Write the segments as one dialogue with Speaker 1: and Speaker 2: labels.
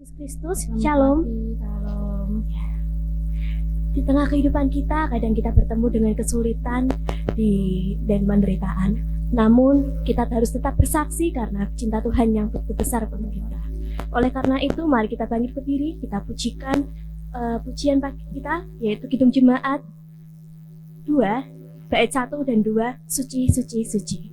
Speaker 1: Yesus Kristus, Shalom.
Speaker 2: Shalom.
Speaker 1: Di tengah kehidupan kita, kadang kita bertemu dengan kesulitan dan penderitaan. Namun, kita harus tetap bersaksi karena cinta Tuhan yang begitu besar untuk kita. Oleh karena itu, mari kita bangkit berdiri, kita pujikan pujian pagi kita, yaitu Kidung Jemaat 2, bait 1 dan 2, Suci, Suci, Suci.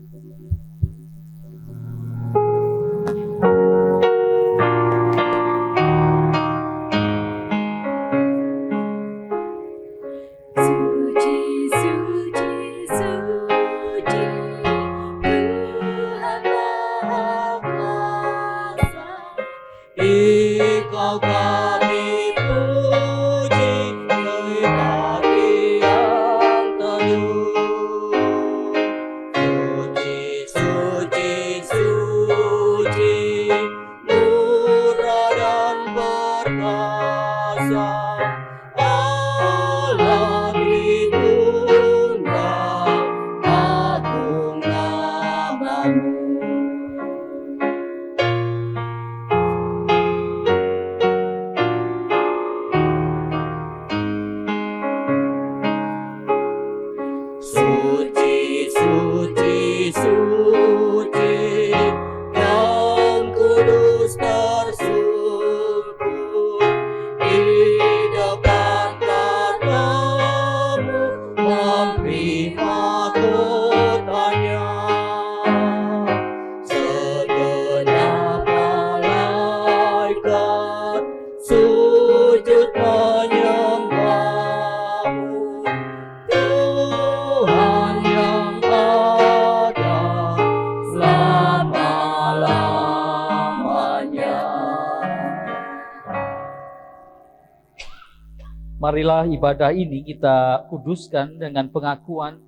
Speaker 3: Marilah ibadah ini kita kuduskan dengan pengakuan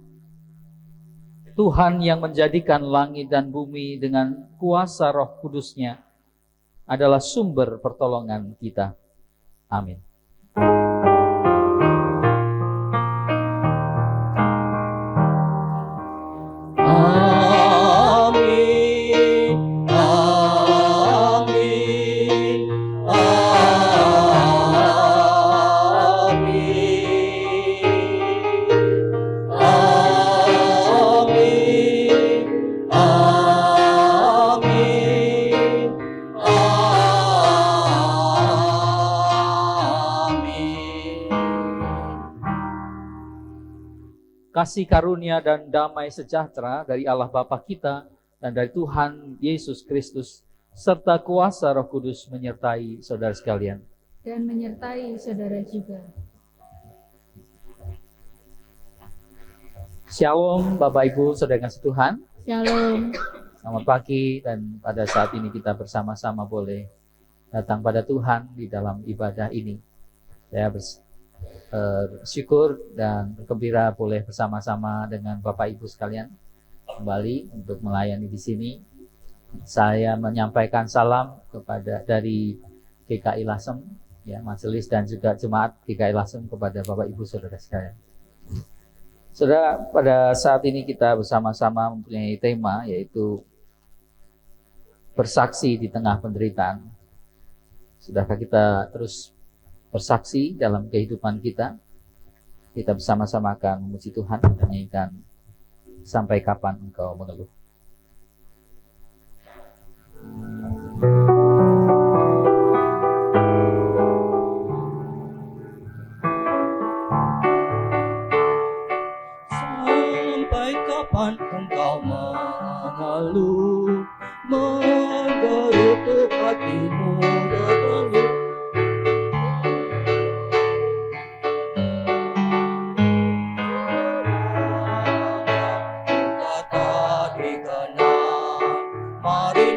Speaker 3: Tuhan yang menjadikan langit dan bumi dengan kuasa Roh Kudus-Nya adalah sumber pertolongan kita. Amin. Kasih karunia dan damai sejahtera dari Allah Bapa kita dan dari Tuhan Yesus Kristus serta kuasa Roh Kudus menyertai saudara sekalian.
Speaker 2: Dan menyertai saudara juga.
Speaker 3: Shalom Bapak Ibu saudara kasih Tuhan.
Speaker 2: Shalom.
Speaker 3: Selamat pagi, dan pada saat ini kita bersama-sama boleh datang pada Tuhan di dalam ibadah ini. Saya bersyukur dan bergembira boleh bersama-sama dengan Bapak Ibu sekalian kembali untuk melayani di sini. Saya menyampaikan salam dari GKI Lasem, ya, majelis dan juga jemaat GKI Lasem kepada Bapak Ibu saudara sekalian. Saudara, pada saat ini kita bersama-sama mempunyai tema yaitu bersaksi di tengah penderitaan. Sudahkah kita terus bersaksi dalam kehidupan kita? Kita bersama-sama akan memuji Tuhan, menyanyikan Sampai Kapan Engkau Mengeluh.
Speaker 4: Sampai kapan engkau mengeluh, menggerutu hatimu berkeluh.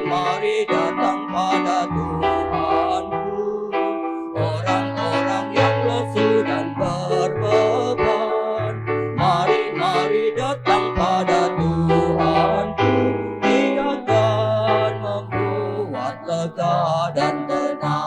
Speaker 4: Mari datang pada Tuhanku, orang-orang yang lesu dan berbeban. Mari datang pada Tuhanku, Dia akan membuat lega dan tenang.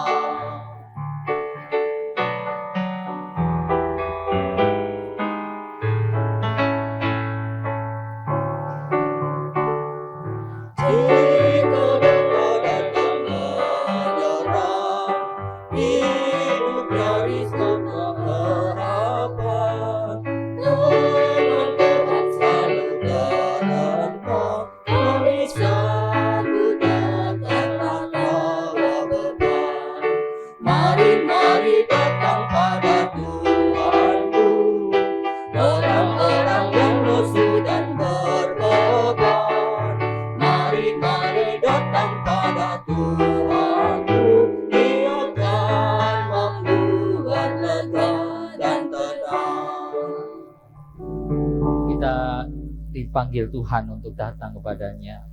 Speaker 3: kita dipanggil Tuhan untuk datang kepadanya,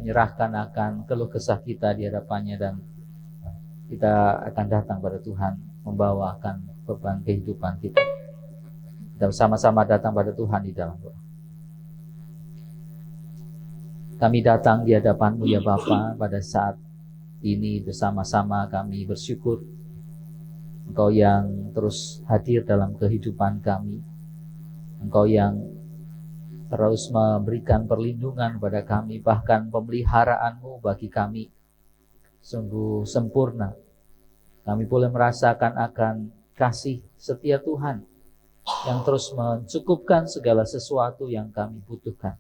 Speaker 3: menyerahkan akan keluh kesah kita di hadapannya, dan kita akan datang pada Tuhan, membawakan beban kehidupan kita. Kita bersama-sama datang pada Tuhan di dalam doa. Kami datang di hadapan-Mu ya Bapa, pada saat ini bersama-sama kami bersyukur Engkau yang terus hadir dalam kehidupan kami. Engkau yang terus memberikan perlindungan pada kami, bahkan pemeliharaan-Mu bagi kami sungguh sempurna. Kami boleh merasakan akan kasih setia Tuhan yang terus mencukupkan segala sesuatu yang kami butuhkan.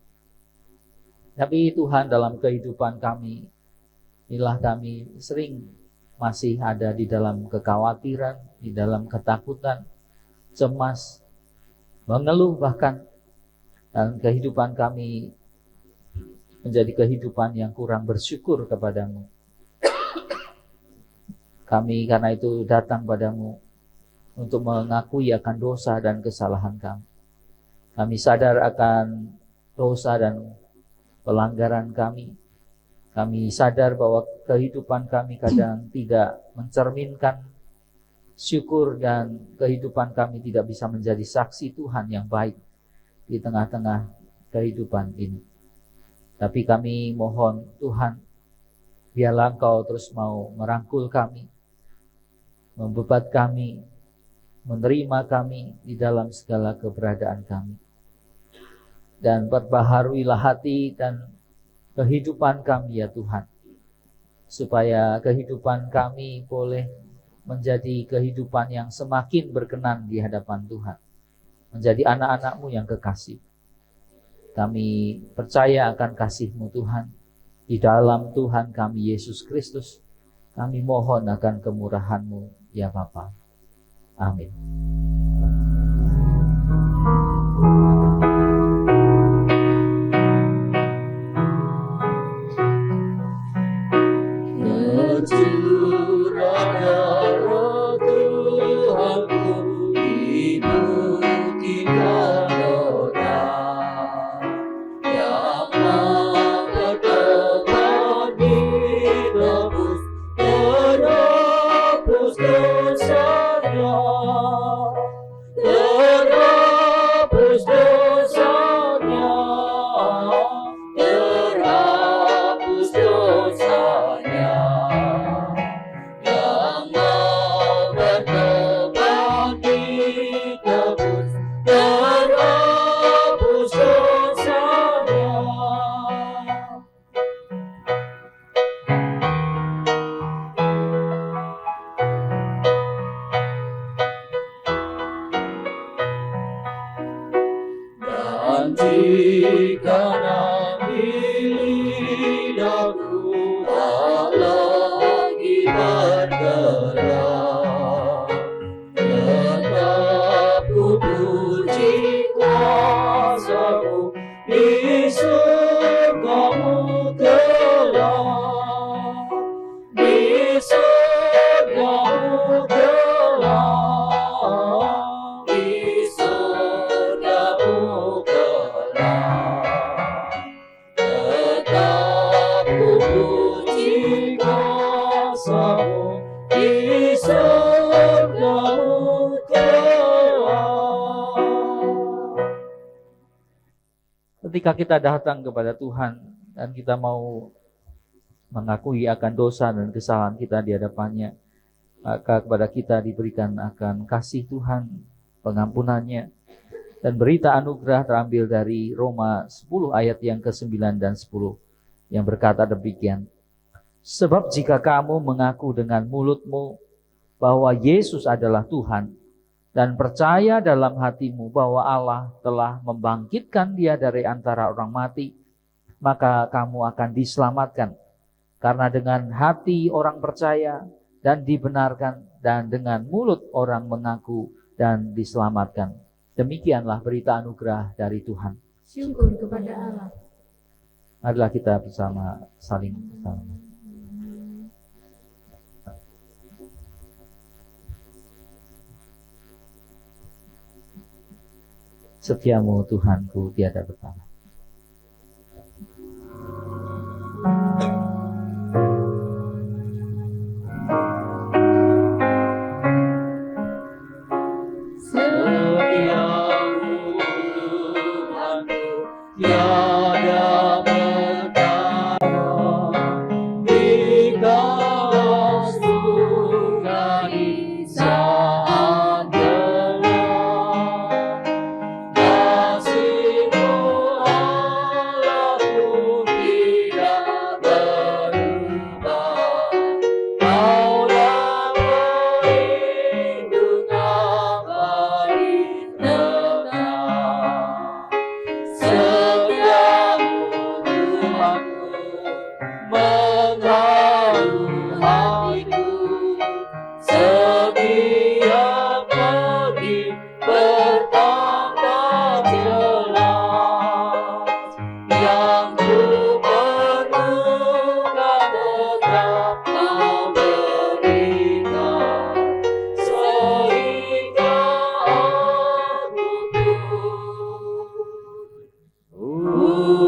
Speaker 3: Tapi Tuhan, dalam kehidupan kami, inilah kami sering masih ada di dalam kekhawatiran, di dalam ketakutan, cemas, mengeluh bahkan. Dan kehidupan kami menjadi kehidupan yang kurang bersyukur kepadamu. Kami karena itu datang padamu untuk mengakui akan dosa dan kesalahan kami. Kami sadar akan dosa dan pelanggaran kami. Kami sadar bahwa kehidupan kami kadang tidak mencerminkan syukur, dan kehidupan kami tidak bisa menjadi saksi Tuhan yang baik di tengah-tengah kehidupan ini. Tapi kami mohon Tuhan, biarlah Engkau terus mau merangkul kami, membebat kami, menerima kami di dalam segala keberadaan kami. Dan perbaharuilah hati dan kehidupan kami ya Tuhan, supaya kehidupan kami boleh menjadi kehidupan yang semakin berkenan di hadapan Tuhan, menjadi anak-anak-Mu yang kekasih. Kami percaya akan kasih-Mu Tuhan. Di dalam Tuhan kami Yesus Kristus, kami mohon akan kemurahan-Mu ya Bapa. Amin.
Speaker 4: Dan jika nanti lidahku tak lagi bergerak, tetap ku puji kuasa-Mu di surga-Mu kelak, di surga-Mu kelak, di surga-Mu kelak. Tetap ku puji kuasa-Mu di surga-Mu kelak.
Speaker 3: Ketika kita datang kepada Tuhan dan kita mau mengakui akan dosa dan kesalahan kita di hadapannya, maka kepada kita diberikan akan kasih Tuhan, pengampunannya, dan berita anugerah terambil dari Roma 10 ayat yang ke-9 dan 10 yang berkata demikian. Sebab jika kamu mengaku dengan mulutmu bahwa Yesus adalah Tuhan, dan percaya dalam hatimu bahwa Allah telah membangkitkan Dia dari antara orang mati, maka kamu akan diselamatkan. Karena dengan hati orang percaya dan dibenarkan, dan dengan mulut orang mengaku dan diselamatkan. Demikianlah berita anugerah dari Tuhan.
Speaker 2: Syukur kepada Allah.
Speaker 3: Marilah kita bersama saling bersama. Setiamu Tuhanku tiada bertara.
Speaker 4: Setiamu Tuhanku tiada bertara, dikala suka di saat gelap. Kasih-Mu Allahku tidak berubah, Kaulah pelindung abadi tetap. Setiamu Tuhanku mengharu hatiku, setiap pagi bertambah jelas. Yang ku perlukan tetap Kau berikan, sehingga aku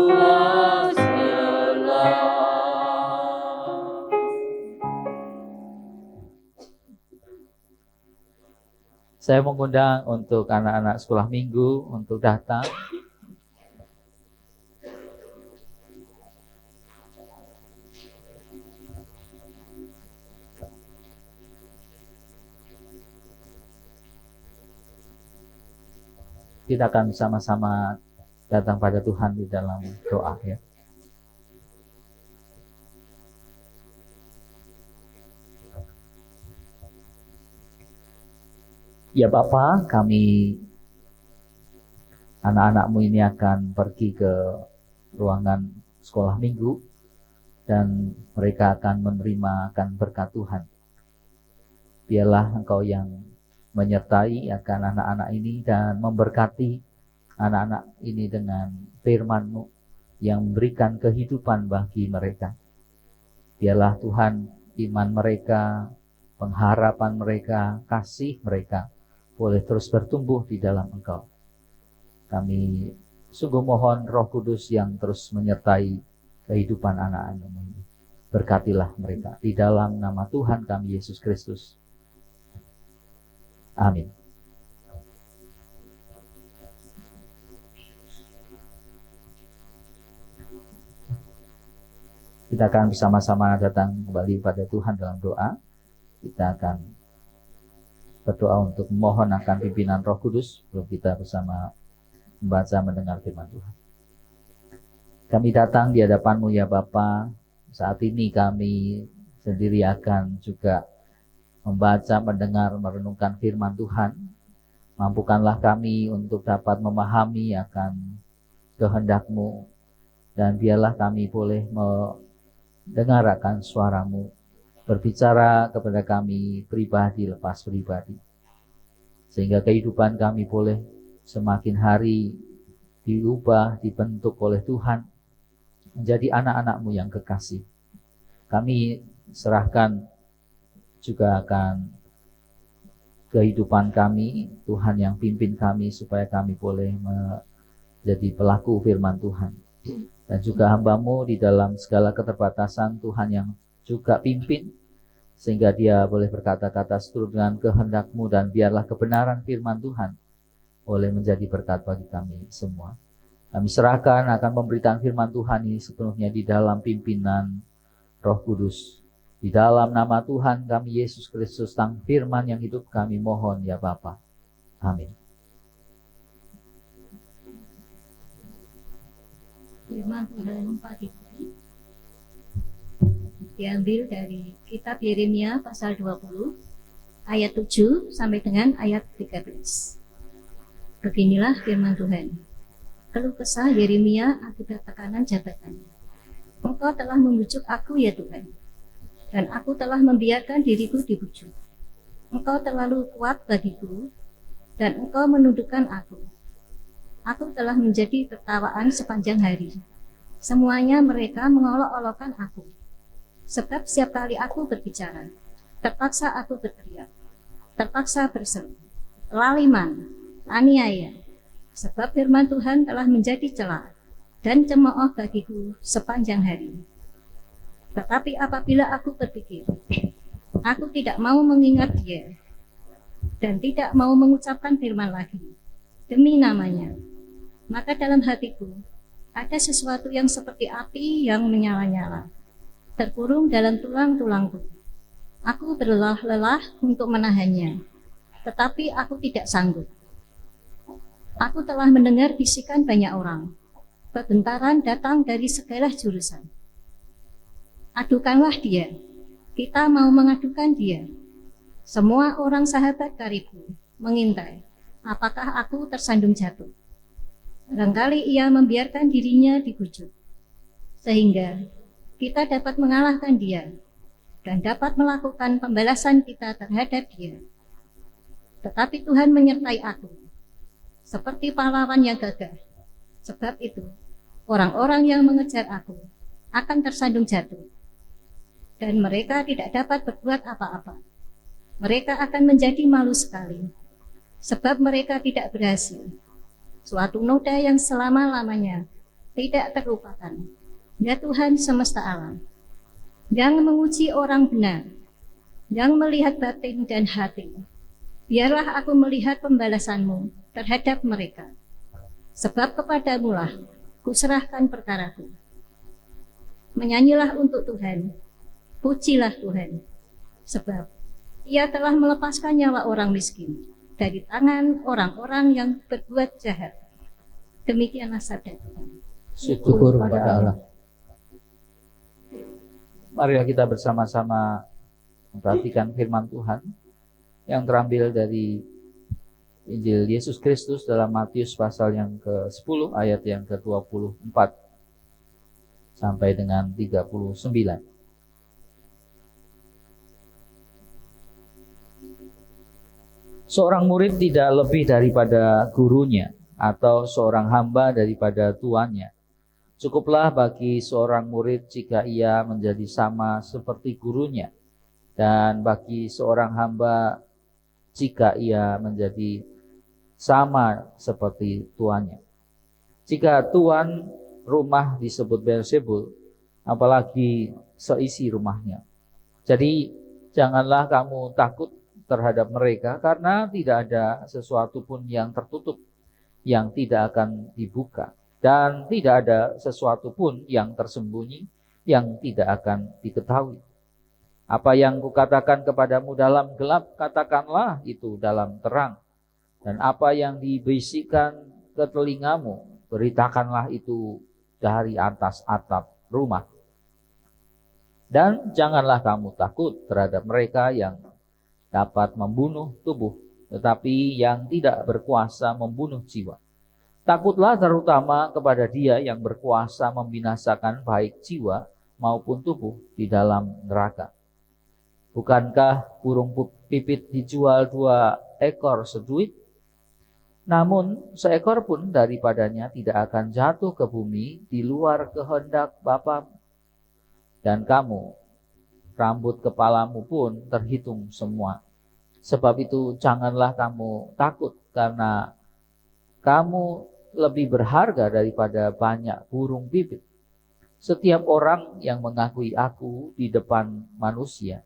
Speaker 4: puas jelas.
Speaker 3: Saya mengundang untuk anak-anak sekolah minggu untuk datang. Kita akan bersama-sama datang pada Tuhan di dalam doa ya. Ya Bapa, kami anak-anakmu ini akan pergi ke ruangan sekolah minggu dan mereka akan menerima akan berkat Tuhan. Biarlah Engkau yang menyertai akan anak-anak ini dan memberkati anak-anak ini dengan firman-Mu yang memberikan kehidupan bagi mereka. Biarlah Tuhan iman mereka, pengharapan mereka, kasih mereka boleh terus bertumbuh di dalam Engkau. Kami sungguh mohon Roh Kudus yang terus menyertai kehidupan anak-anak ini. Berkatilah mereka di dalam nama Tuhan kami Yesus Kristus. Amin. Kita akan bersama-sama datang kembali pada Tuhan dalam doa. Kita akan berdoa untuk memohon akan pimpinan Roh Kudus sebelum kita bersama membaca mendengar firman Tuhan. Kami datang di hadapan-Mu ya Bapa. Saat ini kami sendiri akan juga membaca, mendengar, merenungkan firman Tuhan. Mampukanlah kami untuk dapat memahami akan kehendak-Mu, dan biarlah kami boleh mendengar akan suara-Mu, berbicara kepada kami pribadi lepas pribadi, sehingga kehidupan kami boleh semakin hari diubah, dibentuk oleh Tuhan menjadi anak-anak-Mu yang kekasih. Kami serahkan juga akan kehidupan kami, Tuhan yang pimpin kami supaya kami boleh menjadi pelaku firman Tuhan. Dan juga hamba-Mu di dalam segala keterbatasan, Tuhan yang juga pimpin, sehingga dia boleh berkata-kata seturut dengan kehendak-Mu, dan biarlah kebenaran firman Tuhan boleh menjadi berkat bagi kami semua. Kami serahkan akan pemberitaan firman Tuhan ini sepenuhnya di dalam pimpinan Roh Kudus. Di dalam nama Tuhan kami Yesus Kristus, Sang Firman yang hidup, kami mohon ya Bapa. Amin.
Speaker 2: Firman Tuhan pagi ini diambil dari kitab Yeremia pasal 20 ayat 7 sampai dengan ayat 13. Beginilah firman Tuhan. Keluh kesah Yeremia akibat tekanan jabatannya. Engkau telah membujuk aku ya Tuhan, dan aku telah membiarkan diriku dibujuk. Engkau terlalu kuat bagiku, dan engkau menundukkan aku. Aku telah menjadi tertawaan sepanjang hari. Semuanya mereka mengolok-olokkan aku. Sebab setiap kali aku berbicara, terpaksa aku berteriak, terpaksa berseru, laliman, aniaya, Sebab firman Tuhan telah menjadi celah dan cemooh bagiku sepanjang hari. Tetapi apabila aku berpikir, aku tidak mau mengingat dia, dan tidak mau mengucapkan firman lagi, demi namanya, maka dalam hatiku ada sesuatu yang seperti api yang menyala-nyala, terkurung dalam tulang-tulangku. Aku berlelah-lelah untuk menahannya, tetapi aku tidak sanggup. Aku telah mendengar bisikan banyak orang, pertengkaran datang dari segala jurusan. Adukanlah dia, kita mau mengadukan dia. Semua orang sahabat karibku mengintai, apakah aku tersandung jatuh. Barangkali ia membiarkan dirinya dibujuk, sehingga kita dapat mengalahkan dia dan dapat melakukan pembalasan kita terhadap dia. Tetapi Tuhan menyertai aku, seperti pahlawan yang gagah. Sebab itu, orang-orang yang mengejar aku akan tersandung jatuh, dan mereka tidak dapat berbuat apa-apa. Mereka akan menjadi malu sekali, sebab mereka tidak berhasil. Suatu noda yang selama-lamanya tidak terlupakan. Ya Tuhan semesta alam, yang menguji orang benar, yang melihat batin dan hati, biarlah aku melihat pembalasan-Mu terhadap mereka. Sebab kepadamu-lah kuserahkan perkaraku. Menyanyilah untuk Tuhan, pujilah Tuhan, sebab Ia telah melepaskan nyawa orang miskin dari tangan orang-orang yang berbuat jahat. Demikianlah sabda Tuhan.
Speaker 3: Syukur kepada Allah. Marilah kita bersama-sama memperhatikan firman Tuhan yang terambil dari Injil Yesus Kristus dalam Matius pasal yang ke-10 ayat yang ke-24 sampai dengan 39. Seorang murid tidak lebih daripada gurunya, atau seorang hamba daripada tuannya. Cukuplah bagi seorang murid jika ia menjadi sama seperti gurunya, dan bagi seorang hamba jika ia menjadi sama seperti tuannya. Jika tuan rumah disebut Beelzebul, apalagi seisi rumahnya. Jadi janganlah kamu takut terhadap mereka, karena tidak ada sesuatu pun yang tertutup yang tidak akan dibuka, dan tidak ada sesuatu pun yang tersembunyi yang tidak akan diketahui. Apa yang kukatakan kepadamu dalam gelap, katakanlah itu dalam terang, dan apa yang dibisikkan ke telingamu, beritakanlah itu dari atas atap rumah. Dan janganlah kamu takut terhadap mereka yang dapat membunuh tubuh, tetapi yang tidak berkuasa membunuh jiwa. Takutlah terutama kepada Dia yang berkuasa membinasakan baik jiwa maupun tubuh di dalam neraka. Bukankah burung pipit dijual 2 ekor seduit? Namun seekor pun daripadanya tidak akan jatuh ke bumi di luar kehendak Bapamu. Dan kamu, rambut kepalamu pun terhitung semua. Sebab itu janganlah kamu takut, karena kamu lebih berharga daripada banyak burung pipit. Setiap orang yang mengakui aku di depan manusia,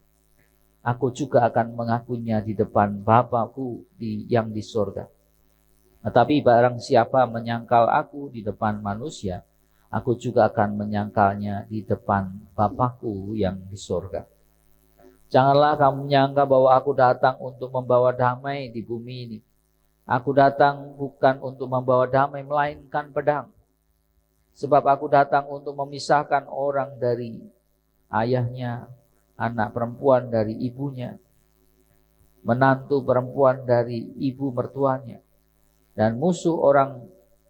Speaker 3: aku juga akan mengakuinya di depan Bapa-Ku yang di sorga. Tetapi barang siapa menyangkal aku di depan manusia, aku juga akan menyangkalnya di depan Bapa-Ku yang di sorga. Janganlah kamu menyangka bahwa aku datang untuk membawa damai di bumi ini. Aku datang bukan untuk membawa damai, melainkan pedang. Sebab aku datang untuk memisahkan orang dari ayahnya, anak perempuan dari ibunya, menantu perempuan dari ibu mertuanya, dan musuh orang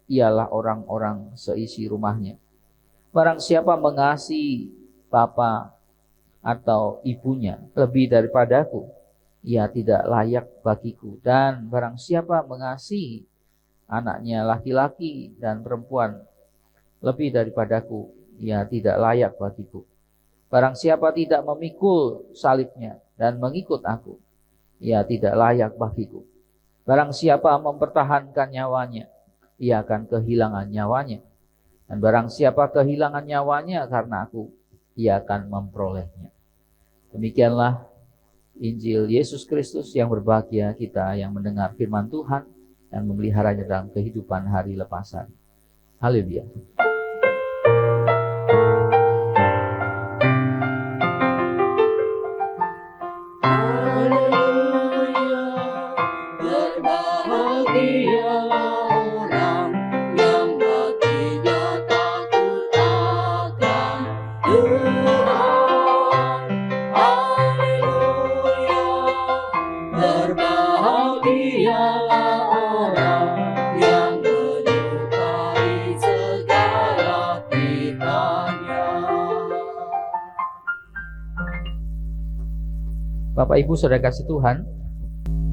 Speaker 3: ialah orang-orang seisi rumahnya. Barang siapa mengasihi bapa atau ibunya lebih daripadaku, ia tidak layak bagiku. Dan barang siapa mengasihi anaknya laki-laki dan perempuan lebih daripadaku, ia tidak layak bagiku. Barang siapa tidak memikul salibnya dan mengikut aku, ia tidak layak bagiku. Barang siapa mempertahankan nyawanya, ia akan kehilangan nyawanya. Dan barang siapa kehilangan nyawanya karena aku, ia akan memperolehnya. Demikianlah Injil Yesus Kristus yang berbahagia kita yang mendengar firman Tuhan dan memeliharanya dalam kehidupan hari lepas hari. Haleluya.
Speaker 4: Berbahagialah orang yang hatinya takut akan Tuhan. Haleluya. Berbahagialah orang yang menyukai segala kitanya.
Speaker 3: Bapak Ibu Saudara kasih Tuhan,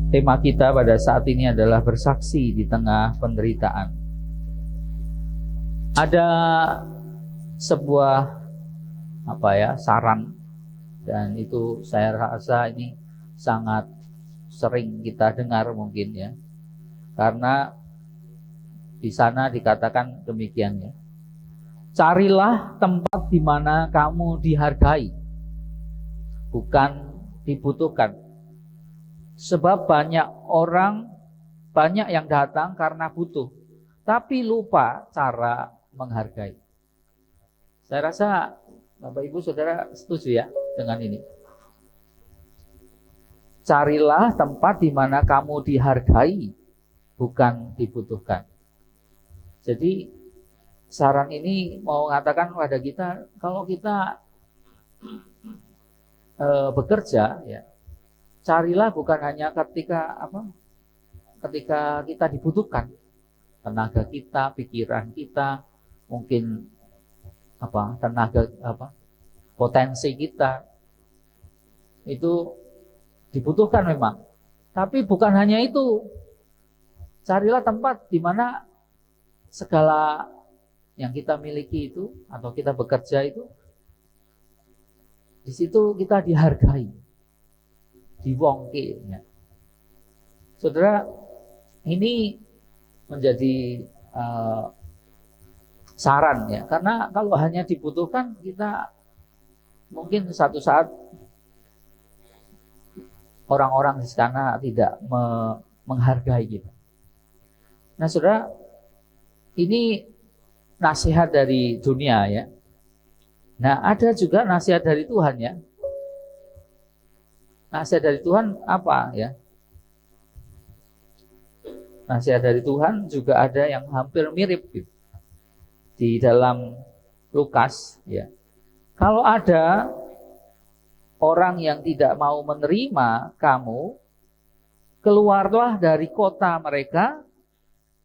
Speaker 3: tema kita pada saat ini adalah bersaksi di tengah penderitaan. Ada sebuah saran, dan itu saya rasa ini sangat sering kita dengar mungkin ya. Karena di sana dikatakan demikian ya. Carilah tempat di mana kamu dihargai, bukan dibutuhkan. Sebab banyak yang datang karena butuh, tapi lupa cara menghargai. Saya rasa Bapak Ibu Saudara setuju ya dengan ini. Carilah tempat di mana kamu dihargai, bukan dibutuhkan. Jadi saran ini mau mengatakan pada kita, kalau kita bekerja ya, carilah bukan hanya ketika kita dibutuhkan, tenaga kita, pikiran kita, mungkin potensi kita itu dibutuhkan memang. Tapi bukan hanya itu. Carilah tempat di mana segala yang kita miliki itu atau kita bekerja itu, di situ kita dihargai, diwongke ya. Saudara, ini menjadi saran ya, karena kalau hanya dibutuhkan, kita mungkin satu saat orang-orang di sana tidak menghargai kita. Nah saudara, ini nasihat dari dunia ya. Nah ada juga nasihat dari Tuhan ya. Nasihat dari Tuhan apa ya? Nasihat dari Tuhan juga ada yang hampir mirip gitu. Di dalam Lukas ya. Kalau ada orang yang tidak mau menerima kamu, keluarlah dari kota mereka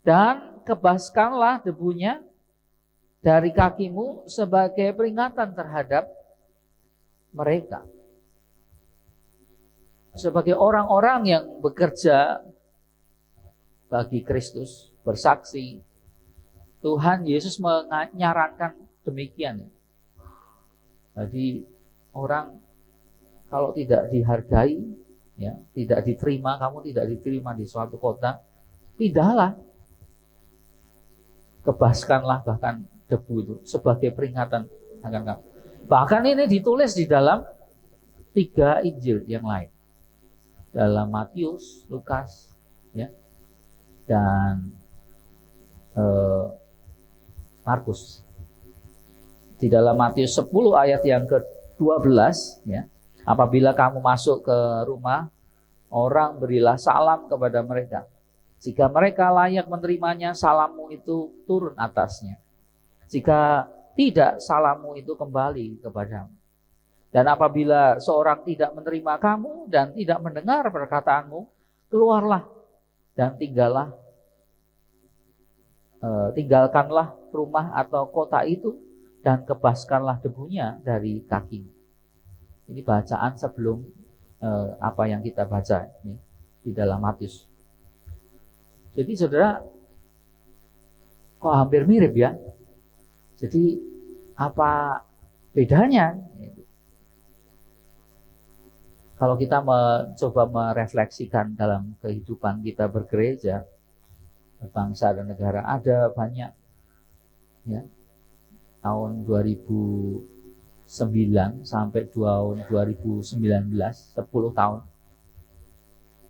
Speaker 3: dan kebaskanlah debunya dari kakimu sebagai peringatan terhadap mereka. Sebagai orang-orang yang bekerja bagi Kristus, bersaksi, Tuhan Yesus menyarankan demikian. Jadi orang kalau tidak dihargai, ya, tidak diterima, kamu tidak diterima di suatu kota, pindahlah, kebaskanlah bahkan debu itu sebagai peringatan akan kamu. Bahkan ini ditulis di dalam 3 Injil yang lain, dalam Matius, Lukas, ya, dan Markus. Di dalam Matius 10 ayat yang ke-12 ya, apabila kamu masuk ke rumah orang, berilah salam kepada mereka. Jika mereka layak menerimanya, salammu itu turun atasnya. Jika tidak, salammu itu kembali kepadamu. Dan apabila seorang tidak menerima kamu dan tidak mendengar perkataanmu, keluarlah dan tinggalkanlah rumah atau kota itu dan kebaskanlah debunya dari kakimu. Ini bacaan sebelum apa yang kita baca ini di dalam Matius. Jadi saudara, kok hampir mirip ya? Jadi apa bedanya? Kalau kita mencoba merefleksikan dalam kehidupan kita bergereja, berbangsa dan negara. Ada banyak ya. Tahun 2009 sampai tahun 2019, 10 tahun.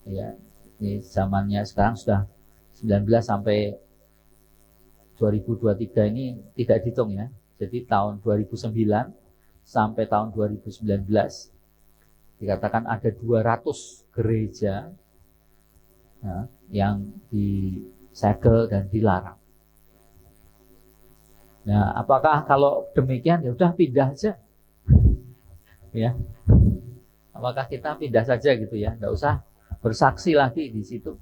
Speaker 3: Ya, ini zamannya sekarang sudah 19 sampai 2023 ini tidak dihitung ya. Jadi tahun 2009 sampai tahun 2019 dikatakan ada 200 gereja ya, yang disegel dan dilarang. Nah, apakah kalau demikian ya udah pindah aja? Ya. Apakah kita pindah saja gitu ya? Enggak usah bersaksi lagi di situ.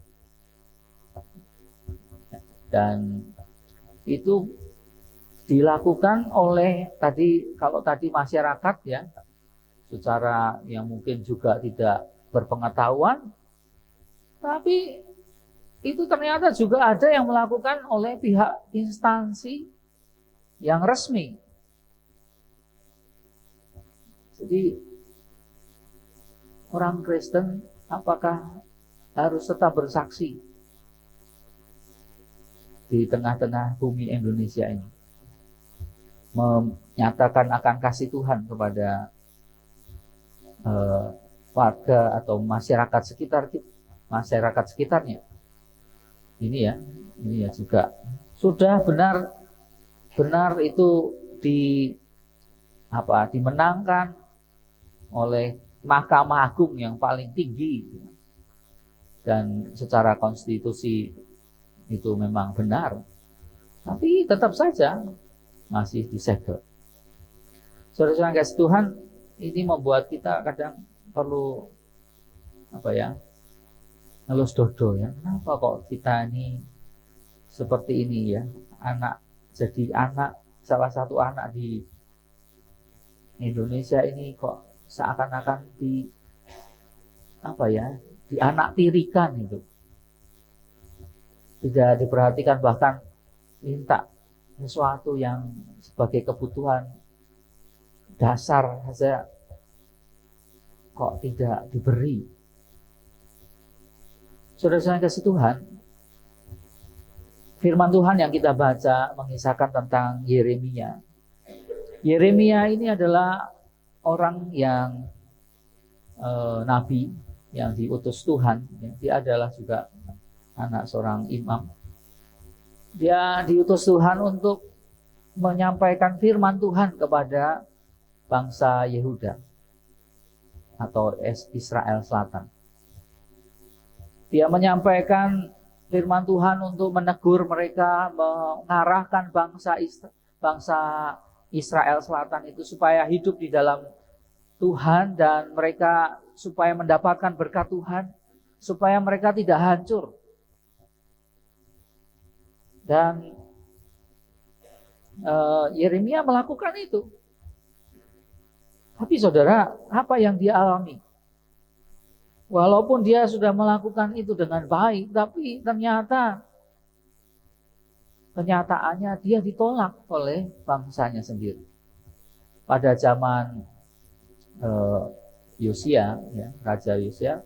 Speaker 3: Dan itu dilakukan oleh kalau tadi masyarakat ya, secara yang mungkin juga tidak berpengetahuan, tapi itu ternyata juga ada yang melakukan oleh pihak instansi yang resmi. Jadi orang Kristen apakah harus tetap bersaksi di tengah-tengah bumi Indonesia ini, menyatakan akan kasih Tuhan kepada warga atau masyarakat sekitarnya? Ini ya juga sudah benar itu dimenangkan oleh Mahkamah Agung yang paling tinggi, dan secara konstitusi itu memang benar, tapi tetap saja masih disegel. Saudara-saudara yang kasih Tuhan, ini membuat kita kadang perlu ngelus dodo ya. Kenapa kok kita ini seperti ini ya? Salah satu anak di Indonesia ini kok seakan-akan dianaktirikan itu. Tidak diperhatikan, bahkan minta sesuatu yang sebagai kebutuhan dasar saja kok tidak diberi. Saudara-saudara yang kasih Tuhan, firman Tuhan yang kita baca mengisahkan tentang Yeremia. Yeremia ini adalah orang yang nabi yang diutus Tuhan. Dia adalah juga anak seorang imam. Dia diutus Tuhan untuk menyampaikan firman Tuhan kepada bangsa Yehuda atau Israel Selatan. Dia menyampaikan firman Tuhan untuk menegur mereka, mengarahkan bangsa Israel Selatan itu supaya hidup di dalam Tuhan, dan mereka supaya mendapatkan berkat Tuhan, supaya mereka tidak hancur. Dan Yeremia melakukan itu. Tapi saudara, apa yang dia alami? Walaupun dia sudah melakukan itu dengan baik, tapi kenyataannya dia ditolak oleh bangsanya sendiri. Pada zaman Yosia, ya, Raja Yosia,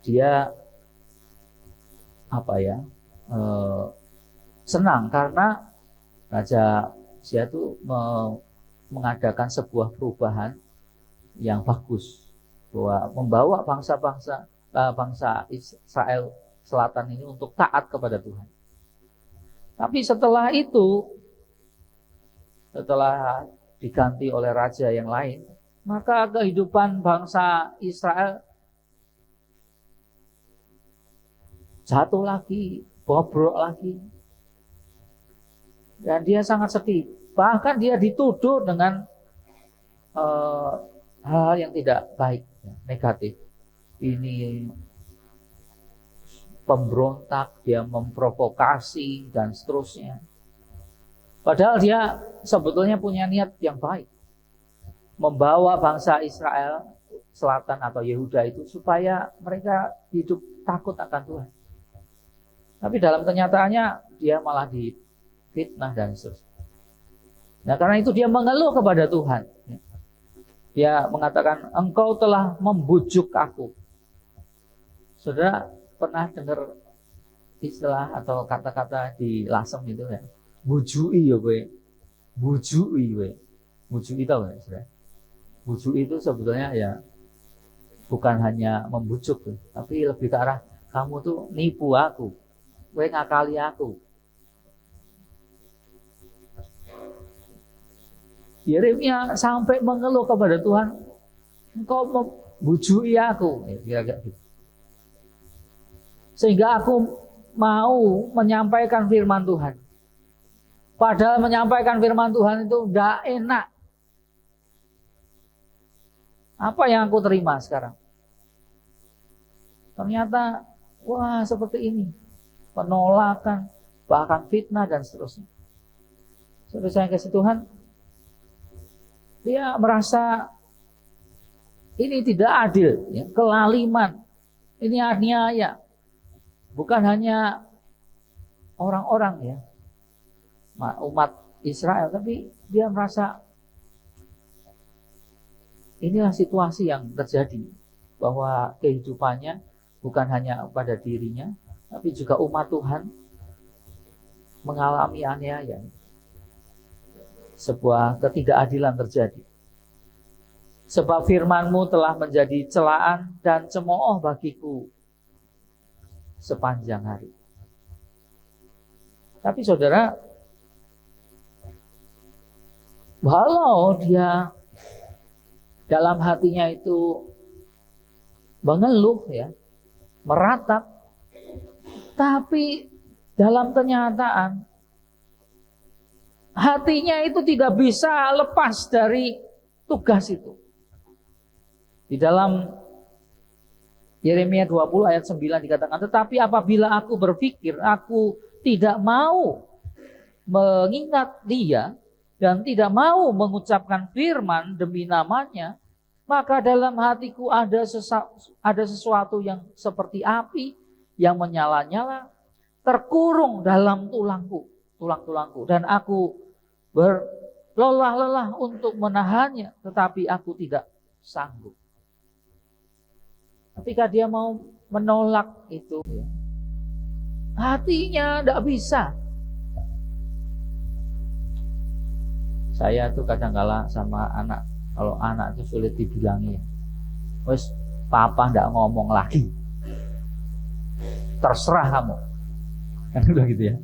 Speaker 3: dia senang karena Raja Yosia itu mengadakan sebuah perubahan yang bagus, bahwa membawa bangsa Israel Selatan ini untuk taat kepada Tuhan. Tapi setelah itu, setelah diganti oleh raja yang lain, maka kehidupan bangsa Israel jatuh lagi, bobrok lagi. Dan dia sangat sedih. Bahkan dia dituduh dengan hal yang tidak baik, negatif. Ini pemberontak, dia memprovokasi dan seterusnya. Padahal dia sebetulnya punya niat yang baik, membawa bangsa Israel Selatan atau Yehuda itu supaya mereka hidup takut akan Tuhan. Tapi dalam kenyataannya dia malah difitnah dan seterusnya. Nah, karena itu dia mengeluh kepada Tuhan. Dia mengatakan, engkau telah membujuk aku. Saudara pernah dengar istilah atau kata-kata di Lasem itu ya. Bujui ya kowe. Bujui kowe. Bujui tau ya, Saudara? Bujui itu sebetulnya ya bukan hanya membujuk tuh, tapi lebih ke arah kamu tuh nipu aku. Kowe ngakali aku. Yeremia sampai mengeluh kepada Tuhan, engkau membujui aku, kira-kira gitu. Sehingga aku mau menyampaikan firman Tuhan. Padahal menyampaikan firman Tuhan itu udah enak. Apa yang aku terima sekarang? Ternyata, wah seperti ini. Penolakan, bahkan fitnah dan seterusnya. Saudara saya kasih Tuhan, dia merasa ini tidak adil, ya, kelaliman, ini aniaya. Bukan hanya orang-orang ya, umat Israel, tapi dia merasa inilah situasi yang terjadi, bahwa kehidupannya bukan hanya pada dirinya, tapi juga umat Tuhan mengalami aniaya. Sebuah ketidakadilan terjadi. Sebab firman-Mu telah menjadi celaan dan cemooh bagiku sepanjang hari. Tapi saudara, walau dia dalam hatinya itu mengeluh ya, meratap, tapi dalam kenyataan hatinya itu tidak bisa lepas dari tugas itu. Di dalam Yeremia 20 ayat 9 dikatakan, tetapi apabila aku berpikir aku tidak mau mengingat dia dan tidak mau mengucapkan firman demi namanya, maka dalam hatiku ada sesuatu yang seperti api yang menyala-nyala, terkurung dalam tulang-tulangku, dan aku berlelah-lelah untuk menahannya, tetapi aku tidak sanggup. Ketika dia mau menolak itu, hatinya tidak bisa. Saya tuh kadang-kala sama anak, kalau anak itu sulit dibilangi, wes papa tidak ngomong lagi, terserah kamu, kan udah gitu ya.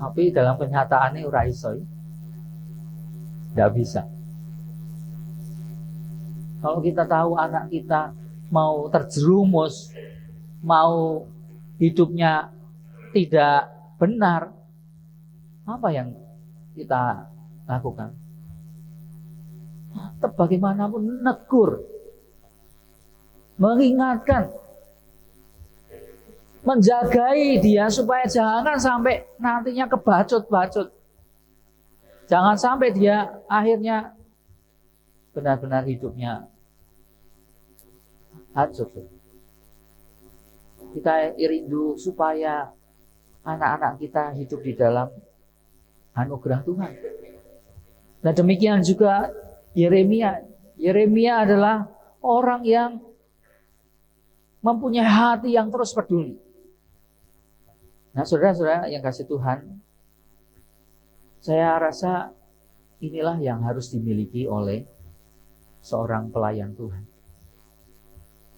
Speaker 3: Tapi dalam kenyataannya ora iso, tidak bisa. Kalau kita tahu anak kita mau terjerumus, mau hidupnya tidak benar, apa yang kita lakukan? Tetap bagaimanapun negur, mengingatkan, menjagai dia supaya jangan sampai nantinya kebacut-bacut. Jangan sampai dia akhirnya benar-benar hidupnya hancur. Kita rindu supaya anak-anak kita hidup di dalam anugerah Tuhan. Nah demikian juga Yeremia. Yeremia adalah orang yang mempunyai hati yang terus peduli. Nah saudara-saudara yang kasih Tuhan, saya rasa inilah yang harus dimiliki oleh seorang pelayan Tuhan.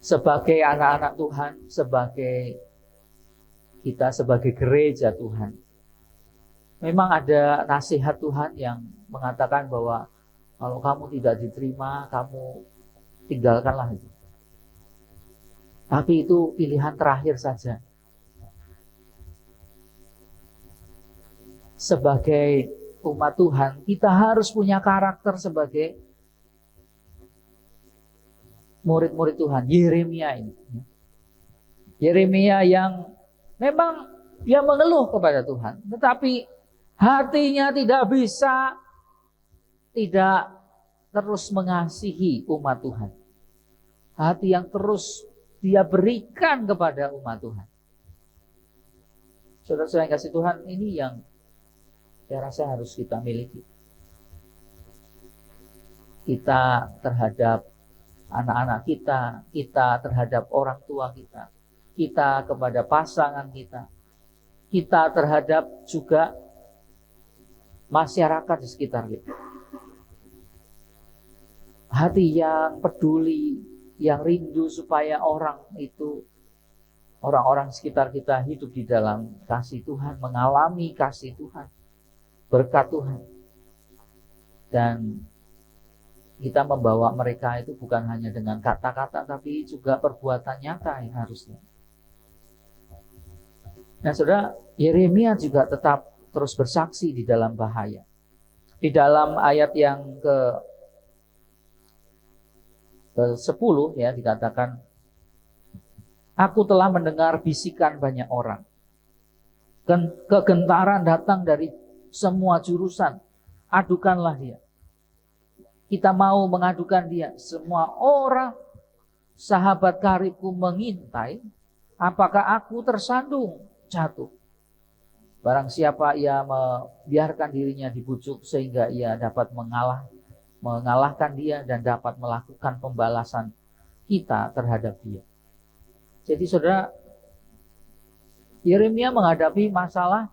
Speaker 3: Sebagai anak-anak Tuhan, sebagai kita sebagai gereja Tuhan, memang ada nasihat Tuhan yang mengatakan bahwa kalau kamu tidak diterima, kamu tinggalkanlah itu. Tapi itu pilihan terakhir saja. Sebagai umat Tuhan, kita harus punya karakter sebagai murid-murid Tuhan. Yeremia ini. Yeremia yang memang dia mengeluh kepada Tuhan, tetapi hatinya tidak bisa tidak terus mengasihi umat Tuhan. Hati yang terus dia berikan kepada umat Tuhan. Saudara-saudara yang kasih Tuhan, ini yang saya rasa harus kita miliki. Kita terhadap anak-anak kita, kita terhadap orang tua kita kepada pasangan kita terhadap juga masyarakat di sekitar kita. Hati yang peduli, yang rindu supaya orang-orang sekitar kita hidup di dalam kasih Tuhan, mengalami kasih Tuhan, berkat Tuhan. Dan kita membawa mereka itu bukan hanya dengan kata-kata, tapi juga perbuatan nyata yang harusnya. Nah, saudara, Yeremia juga tetap terus bersaksi di dalam bahaya. Di dalam ayat yang ke-10 ya dikatakan, aku telah mendengar bisikan banyak orang. Kegentaran datang dari semua jurusan. Adukanlah dia. Kita mau mengadukan dia. Semua orang sahabat karibku mengintai, apakah aku tersandung jatuh. Barang siapa ia membiarkan dirinya dibujuk sehingga ia dapat mengalahkan dia dan dapat melakukan pembalasan kita terhadap dia. Jadi saudara, Yeremia menghadapi masalah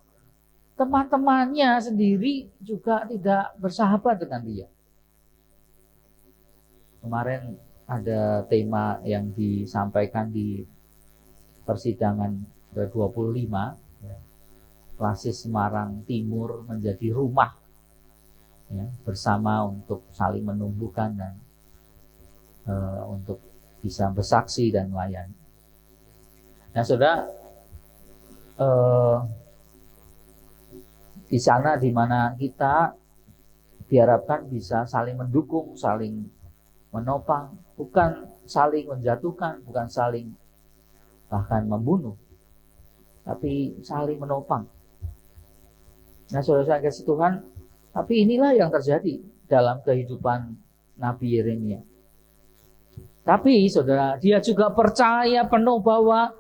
Speaker 3: teman-temannya sendiri juga tidak bersahabat dengan dia. Kemarin ada tema yang disampaikan di persidangan ke-25, Klasis Semarang Timur menjadi rumah ya, bersama untuk saling menumbuhkan dan untuk bisa bersaksi dan melayani. Nah, saudara, di sana di mana kita diharapkan bisa saling mendukung, saling menopang, bukan saling menjatuhkan, bukan saling bahkan membunuh, tapi saling menopang. Nah, saudara-saudara kasih Tuhan, tapi inilah yang terjadi dalam kehidupan Nabi Yeremia. Tapi saudara, dia juga percaya penuh bahwa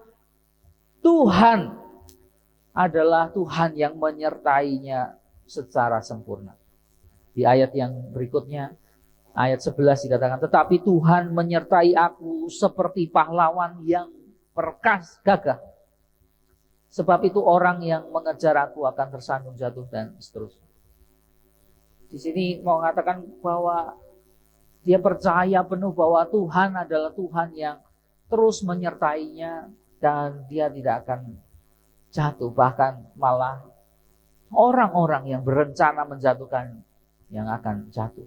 Speaker 3: Tuhan adalah Tuhan yang menyertainya secara sempurna. Di ayat yang berikutnya, ayat 11 dikatakan, tetapi Tuhan menyertai aku seperti pahlawan yang gagah. Sebab itu orang yang mengejar aku akan tersandung jatuh dan seterusnya. Di sini mau mengatakan bahwa dia percaya penuh bahwa Tuhan adalah Tuhan yang terus menyertainya dan dia tidak akan jatuh, bahkan malah orang-orang yang berencana menjatuhkan yang akan jatuh.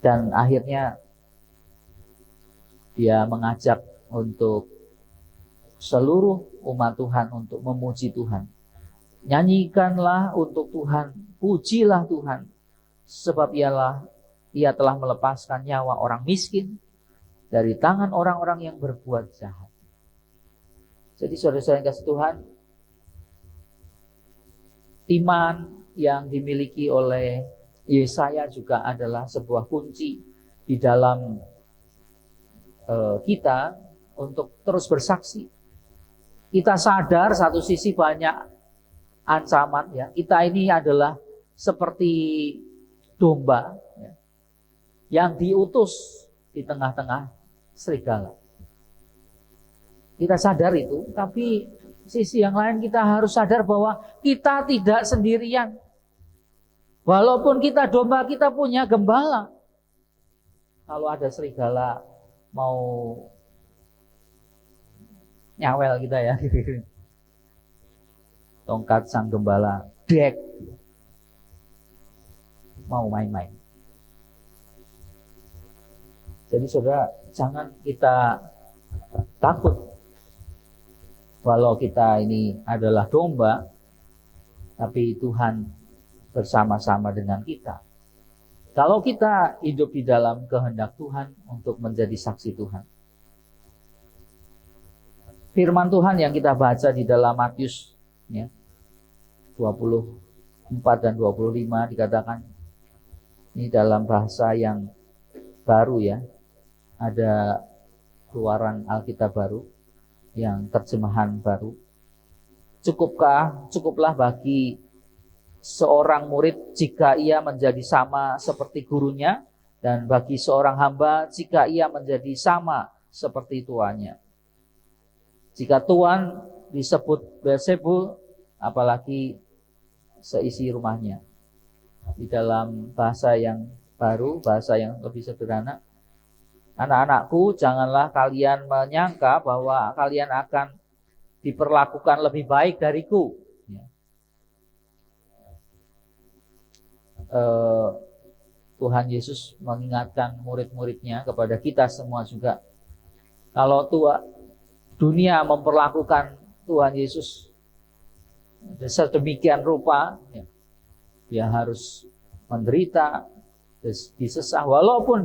Speaker 3: Dan akhirnya dia mengajak untuk seluruh umat Tuhan untuk memuji Tuhan. Nyanyikanlah untuk Tuhan, pujilah Tuhan, sebab ia telah melepaskan nyawa orang miskin dari tangan orang-orang yang berbuat jahat. Jadi saudara-saudara yang kasih Tuhan, iman yang dimiliki oleh Yesaya juga adalah sebuah kunci di dalam kita untuk terus bersaksi. Kita sadar satu sisi banyak ancaman ya. Kita ini adalah seperti domba ya, yang diutus di tengah-tengah serigala. Kita sadar itu, tapi sisi yang lain kita harus sadar bahwa kita tidak sendirian. Walaupun kita domba, kita punya gembala. Kalau ada serigala mau nyawel kita ya, tongkat sang gembala dek, mau main-main. Jadi saudara, jangan kita takut. Walau kita ini adalah domba, tapi Tuhan bersama-sama dengan kita. Kalau kita hidup di dalam kehendak Tuhan untuk menjadi saksi Tuhan. Firman Tuhan yang kita baca di dalam Matius ya, 24 dan 25 dikatakan, ini dalam bahasa yang baru ya, ada keluaran Alkitab baru, yang terjemahan baru. Cukuplah bagi seorang murid jika ia menjadi sama seperti gurunya Dan bagi seorang hamba jika ia menjadi sama seperti tuannya. Jika tuan disebut Beelzebul, apalagi seisi rumahnya. Di dalam bahasa yang baru, bahasa yang lebih sederhana, anak-anakku, janganlah kalian menyangka bahwa kalian akan diperlakukan lebih baik dariku. Tuhan Yesus mengingatkan murid-muridnya, kepada kita semua juga, kalau dunia memperlakukan Tuhan Yesus sedemikian rupa, dia harus menderita, disesah, walaupun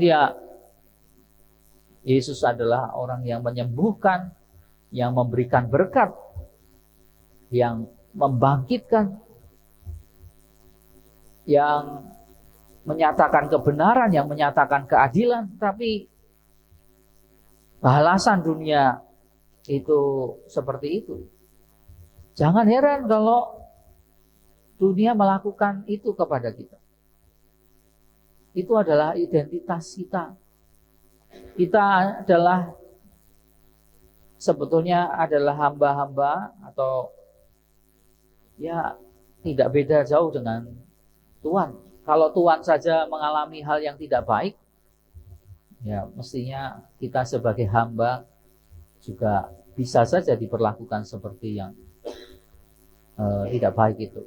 Speaker 3: Yesus adalah orang yang menyembuhkan, yang memberikan berkat, yang membangkitkan, yang menyatakan kebenaran, yang menyatakan keadilan. Tapi balasan dunia itu seperti itu. Jangan heran kalau dunia melakukan itu kepada kita. Itu adalah identitas kita. Kita sebetulnya adalah hamba-hamba, atau ya tidak beda jauh dengan Tuhan. Kalau Tuhan saja mengalami hal yang tidak baik, ya mestinya kita sebagai hamba juga bisa saja diperlakukan seperti yang tidak baik itu.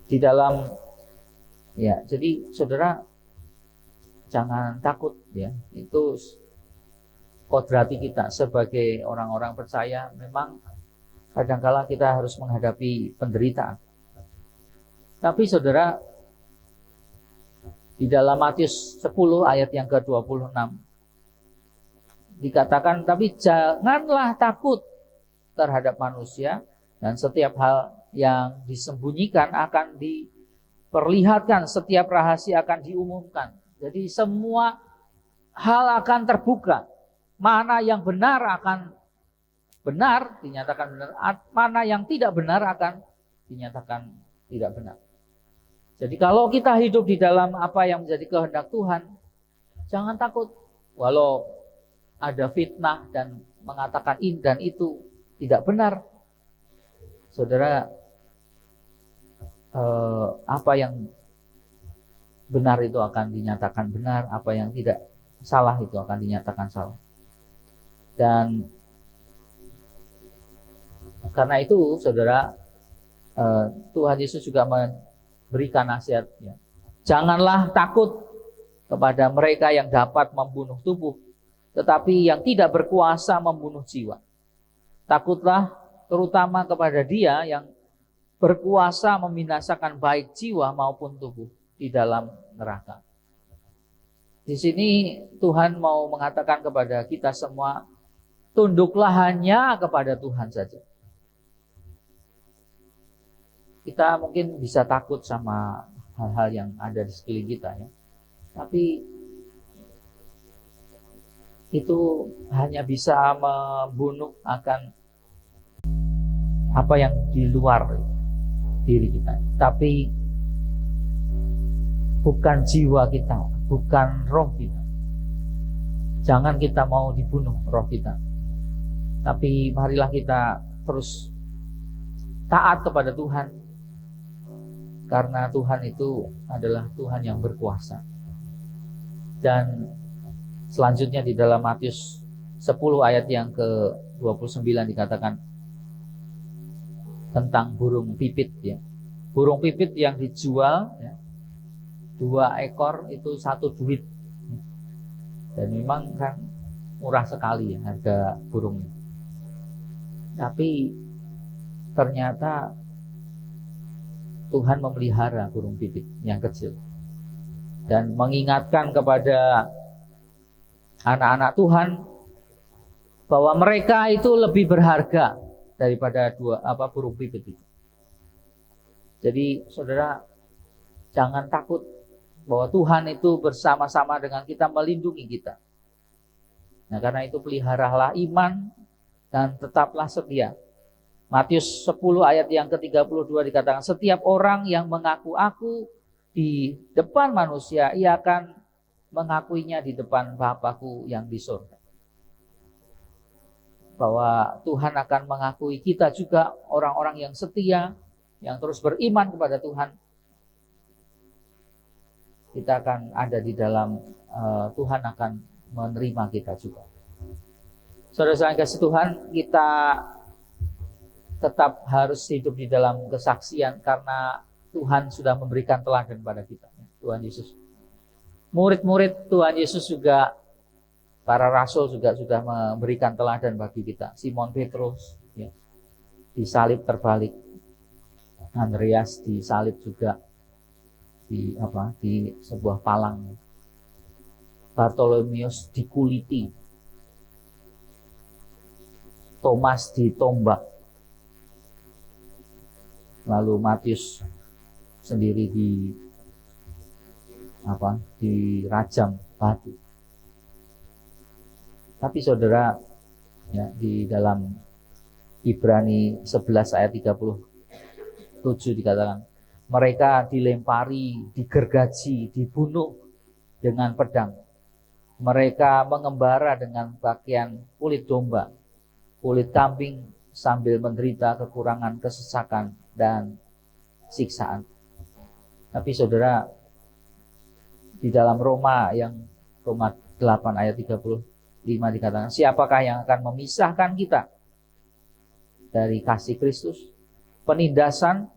Speaker 3: Di dalam, ya, jadi saudara jangan takut, ya. Itu kodrati kita sebagai orang-orang percaya. Memang kadangkala kita harus menghadapi penderitaan. Tapi saudara, di dalam Matius 10 ayat yang ke-26 dikatakan, tapi janganlah takut terhadap manusia, dan setiap hal yang disembunyikan akan diperlihatkan, setiap rahasia akan diumumkan. Jadi semua hal akan terbuka. Mana yang benar akan benar, dinyatakan benar. Mana yang tidak benar akan dinyatakan tidak benar. Jadi kalau kita hidup di dalam apa yang menjadi kehendak Tuhan, jangan takut. Walau ada fitnah dan mengatakan ini dan itu tidak benar, saudara, apa yang benar itu akan dinyatakan benar, apa yang tidak salah itu akan dinyatakan salah. Dan karena itu, saudara, Tuhan Yesus juga memberikan nasihat, ya. Janganlah takut kepada mereka yang dapat membunuh tubuh, tetapi yang tidak berkuasa membunuh jiwa. Takutlah terutama kepada Dia yang berkuasa membinasakan baik jiwa maupun tubuh di dalam neraka. Di sini Tuhan mau mengatakan kepada kita semua, tunduklah hanya kepada Tuhan saja. Kita mungkin bisa takut sama hal-hal yang ada di sekeliling kita, ya. Tapi itu hanya bisa membunuh akan apa yang di luar diri kita. Tapi bukan jiwa kita, bukan roh kita. Jangan kita mau dibunuh roh kita. Tapi marilah kita terus taat kepada Tuhan. Karena Tuhan itu adalah Tuhan yang berkuasa. Dan selanjutnya di dalam Matius 10 ayat yang ke-29 dikatakan tentang burung pipit, ya. Burung pipit yang dijual, ya, 2 ekor itu 1 duit. Dan memang kan murah sekali, ya, harga burungnya. Tapi ternyata Tuhan memelihara burung pipit yang kecil dan mengingatkan kepada anak-anak Tuhan bahwa mereka itu lebih berharga daripada burung pipit itu. Jadi saudara, jangan takut bahwa Tuhan itu bersama-sama dengan kita, melindungi kita. Nah, karena itu peliharalah iman dan tetaplah setia. Matius 10 ayat yang ke-32 dikatakan, setiap orang yang mengaku aku di depan manusia, ia akan mengakuinya di depan Bapakku yang di surga. Bahwa Tuhan akan mengakui kita juga orang-orang yang setia, yang terus beriman kepada Tuhan. Kita akan ada di dalam, Tuhan akan menerima kita juga. Saudara-saudara yang kasih Tuhan, kita tetap harus hidup di dalam kesaksian karena Tuhan sudah memberikan teladan pada kita. Tuhan Yesus. Murid-murid Tuhan Yesus juga, para rasul juga sudah memberikan teladan bagi kita. Simon Petrus ya, disalib terbalik. Andreas disalib juga di sebuah palang. Bartolomeus dikuliti. Thomas ditombak. Lalu Matius sendiri dirajam batu. Tapi saudara, ya, di dalam Ibrani 11 ayat 37 dikatakan, mereka dilempari, digergaji, dibunuh dengan pedang. Mereka mengembara dengan pakaian kulit domba, kulit kambing, sambil menderita kekurangan, kesesakan, dan siksaan. Tapi saudara, di dalam Roma 8 ayat 35 dikatakan, siapakah yang akan memisahkan kita dari kasih Kristus? Penindasan,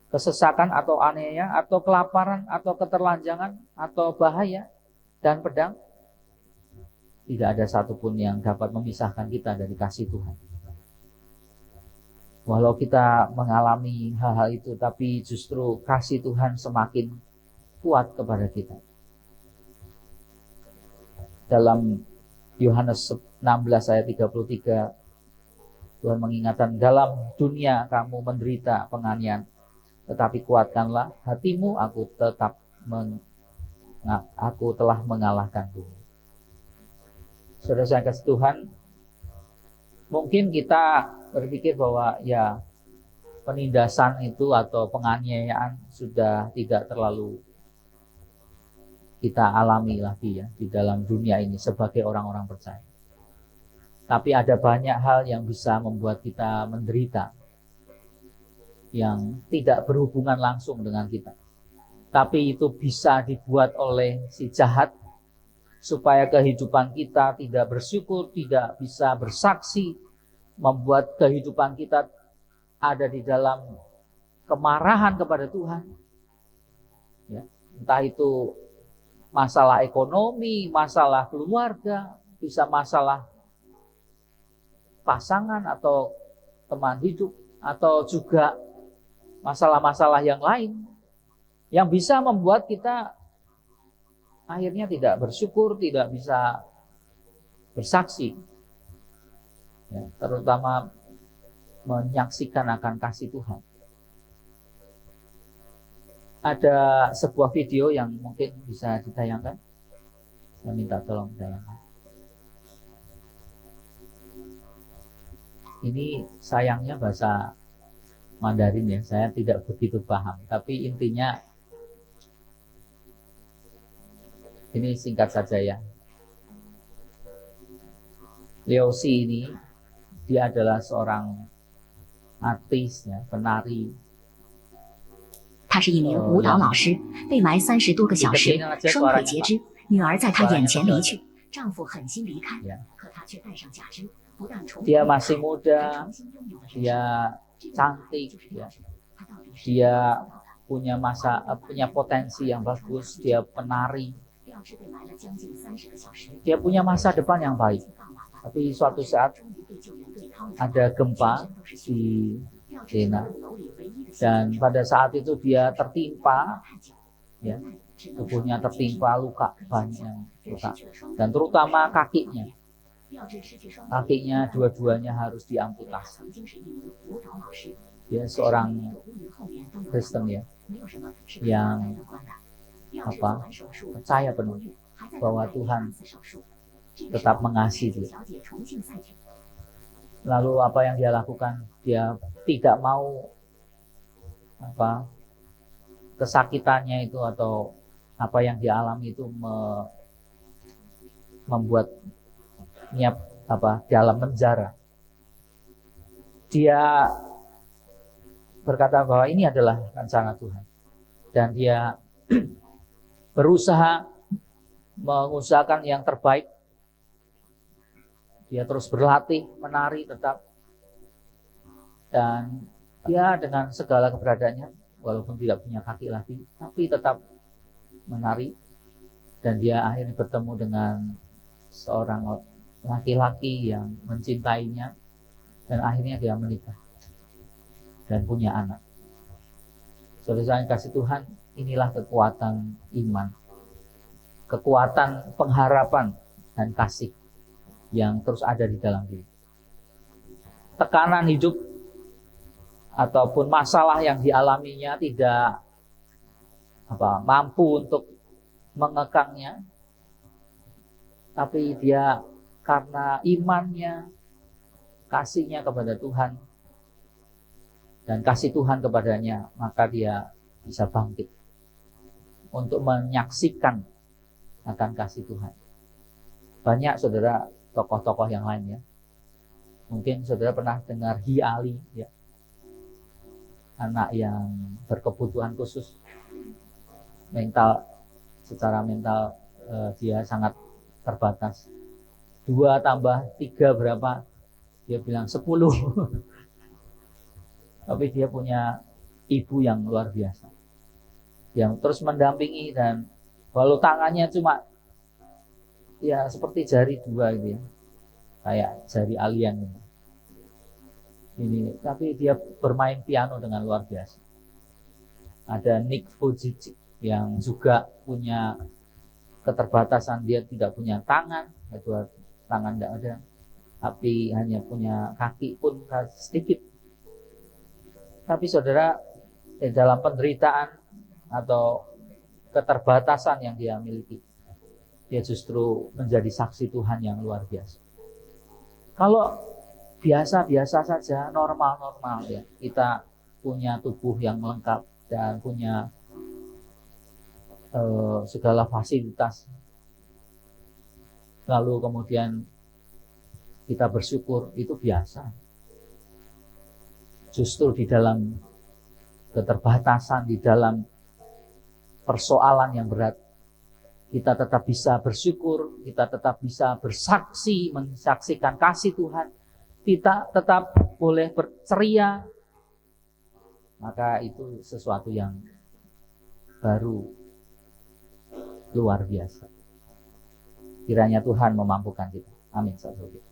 Speaker 3: kesesakan atau aniaya, atau kelaparan, atau keterlanjangan, atau bahaya, dan pedang? Tidak ada satupun yang dapat memisahkan kita dari kasih Tuhan. Walau kita mengalami hal-hal itu, tapi justru kasih Tuhan semakin kuat kepada kita. Dalam Yohanes 16 ayat 33, Tuhan mengingatkan, dalam dunia kamu menderita penganiayaan, tetapi kuatkanlah hatimu, aku telah mengalahkan dunia. Saudara yang kasih Tuhan, mungkin kita berpikir bahwa ya penindasan itu atau penganiayaan sudah tidak terlalu kita alami lagi ya di dalam dunia ini sebagai orang-orang percaya. Tapi ada banyak hal yang bisa membuat kita menderita yang tidak berhubungan langsung dengan kita. Tapi itu bisa dibuat oleh si jahat supaya kehidupan kita tidak bersyukur, tidak bisa bersaksi, membuat kehidupan kita ada di dalam kemarahan kepada Tuhan. Ya, entah itu masalah ekonomi, masalah keluarga, bisa masalah pasangan atau teman hidup, atau juga masalah-masalah yang lain yang bisa membuat kita akhirnya tidak bersyukur, tidak bisa bersaksi, ya, terutama menyaksikan akan kasih Tuhan. Ada sebuah video yang mungkin bisa ditayangkan. Saya minta tolong tayangkan. Ini sayangnya bahasa Mandarin ya, saya tidak begitu paham. Tapi intinya ini singkat saja ya. Liu Xi ini, dia adalah seorang artis ya, penari.
Speaker 5: 他是一名舞蹈老师，被埋30多个小时，双腿截肢，女儿在他眼前离去，丈夫狠心离开，可他却戴上假肢，不但重新
Speaker 3: Dia masih muda, dia cantik, ya. Dia punya potensi yang bagus, dia penari, dia punya masa depan yang baik. Tapi suatu saat ada gempa di China, dan pada saat itu dia tertimpa, ya, tubuhnya tertimpa luka, banyak luka, dan terutama kakinya dua-duanya harus diamputasi. Dia seorang Kristen ya, yang percaya penuh bahwa Tuhan tetap mengasihi dia. Lalu apa yang dia lakukan? Dia tidak mau kesakitannya itu atau apa yang dialami itu membuat niat dalam penjara. Dia berkata bahwa ini adalah rencana Tuhan dan dia berusaha mengusahakan yang terbaik. Dia terus berlatih menari tetap, dan dia dengan segala keberadaannya walaupun tidak punya kaki lagi tapi tetap menari, dan dia akhirnya bertemu dengan seorang laki-laki yang mencintainya dan akhirnya dia menikah dan punya anak. Saudara yang kasih Tuhan, inilah kekuatan iman, kekuatan pengharapan dan kasih yang terus ada di dalam diri. Tekanan hidup ataupun masalah yang dialaminya tidak mampu untuk mengekangnya, tapi dia karena imannya, kasihnya kepada Tuhan dan kasih Tuhan kepadanya, maka dia bisa bangkit untuk menyaksikan akan kasih Tuhan. Banyak saudara tokoh-tokoh yang lain ya. Mungkin saudara pernah dengar Hi Ali ya. Anak yang berkebutuhan khusus. Secara mental dia sangat terbatas. 2 tambah 3 berapa? Dia bilang 10. Tapi dia punya ibu yang luar biasa, yang terus mendampingi, dan walau tangannya cuma ya seperti jari 2 gitu ya, kayak jari alien ini, tapi dia bermain piano dengan luar biasa. Ada Nick Vujicic yang juga punya keterbatasan, dia tidak punya tangan, 2 tangan tidak ada, tapi hanya punya kaki pun sedikit. Tapi saudara, dalam penderitaan atau keterbatasan yang dia miliki, dia justru menjadi saksi Tuhan yang luar biasa. Kalau biasa-biasa saja, normal-normal ya, kita punya tubuh yang lengkap dan punya segala fasilitas, lalu kemudian kita bersyukur, itu biasa. Justru di dalam keterbatasan, di dalam persoalan yang berat, kita tetap bisa bersyukur, kita tetap bisa bersaksi, mensaksikan kasih Tuhan, kita tetap boleh berceria, maka itu sesuatu yang baru, luar biasa. Kiranya Tuhan memampukan kita. Amin. Saudara.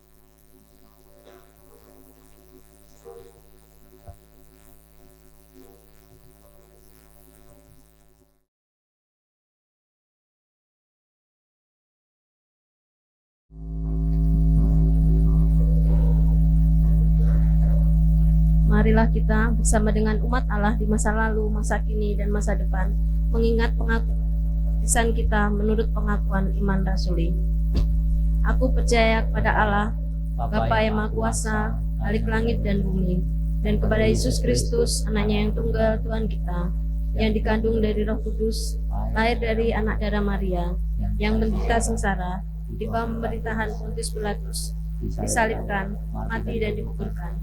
Speaker 2: Marilah kita bersama dengan umat Allah di masa lalu, masa kini, dan masa depan mengingat pengakuan kita menurut pengakuan iman rasuli. Aku percaya kepada Allah, Bapa yang Maha Kuasa, Khalik langit dan bumi, dan kepada Yesus Kristus, Anaknya yang tunggal, Tuhan kita, yang dikandung dari Roh Kudus, lahir dari anak darah Maria, yang menderita sengsara di bawah pemerintahan Pontius Pilatus, disalibkan, mati dan dikuburkan,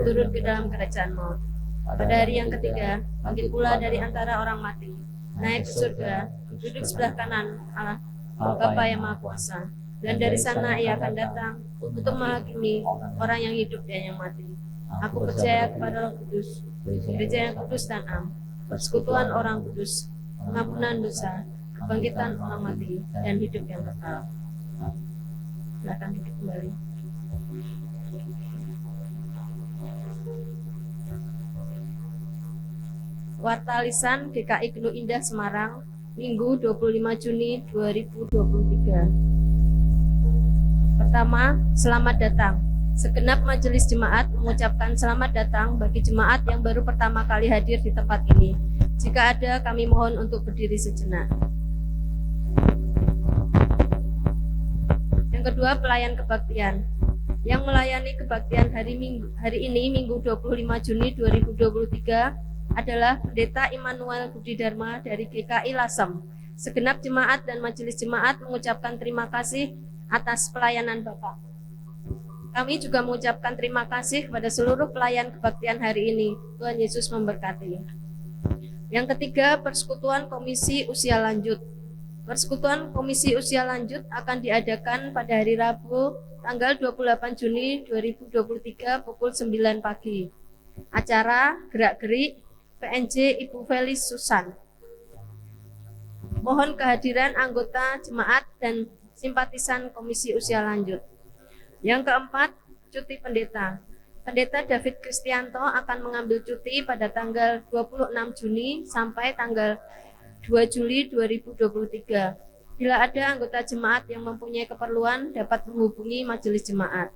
Speaker 2: turun ke dalam kerajaan maut. Pada hari yang ketiga, bangkit pula dari antara orang mati, naik ke surga, duduk sebelah kanan Allah, Bapa yang Maha Kuasa, dan dari sana ia akan datang untuk menghakimi orang yang hidup dan yang mati. Aku percaya kepada Roh Kudus, gereja yang kudus dan am, persekutuan orang kudus, pengampunan dosa, kebangkitan orang mati, dan hidup yang kekal. Silakan duduk kembali. Warta Lisan GKI Gunung Indah Semarang, Minggu 25 Juni 2023. Pertama, selamat datang. Segenap majelis jemaat mengucapkan selamat datang bagi jemaat yang baru pertama kali hadir di tempat ini. Jika ada, kami mohon untuk berdiri sejenak. Yang kedua, pelayan kebaktian. Yang melayani kebaktian hari ini, Minggu 25 Juni 2023,
Speaker 6: adalah Pendeta Immanuel Budi Dharma dari GKI Lasem. Segenap jemaat dan majelis jemaat mengucapkan terima kasih atas pelayanan Bapak. Kami juga mengucapkan terima kasih kepada seluruh pelayan kebaktian hari ini. Tuhan Yesus memberkati. Yang ketiga, Persekutuan Komisi Usia Lanjut. Persekutuan Komisi Usia Lanjut akan diadakan pada hari Rabu, tanggal 28 Juni 2023 pukul 9 pagi. Acara gerak-gerik PNJ Ibu Felis Susan. Mohon kehadiran anggota jemaat dan simpatisan Komisi Usia Lanjut. Yang keempat, cuti pendeta. Pendeta David Kristianto akan mengambil cuti pada tanggal 26 Juni sampai tanggal 2 Juli 2023. Bila ada anggota jemaat yang mempunyai keperluan, dapat menghubungi majelis jemaat.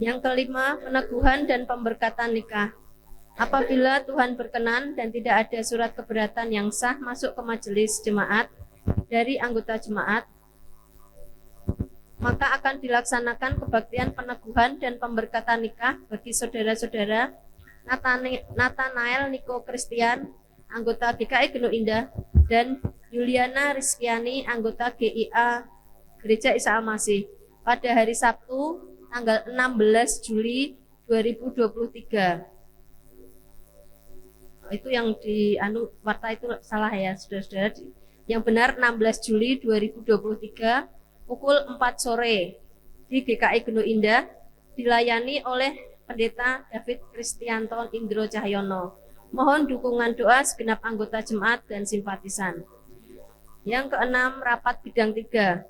Speaker 6: Yang kelima, peneguhan dan pemberkatan nikah. Apabila Tuhan berkenan dan tidak ada surat keberatan yang sah masuk ke majelis jemaat dari anggota jemaat, maka akan dilaksanakan kebaktian peneguhan dan pemberkatan nikah bagi saudara-saudara Nathanael Niko Christian, anggota GKI Gunung Indah, dan Yuliana Rizkyani, anggota GIA Gereja Isa Al-Masih, pada hari Sabtu, tanggal 16 Juli 2023. Itu yang di warta itu salah ya, saudara-saudara. Yang benar 16 Juli 2023 pukul 4 sore di GKI Gunung Indah, dilayani oleh Pendeta David Kristianto Indro Cahyono. Mohon dukungan doa segenap anggota jemaat dan simpatisan. Yang keenam, rapat bidang 3.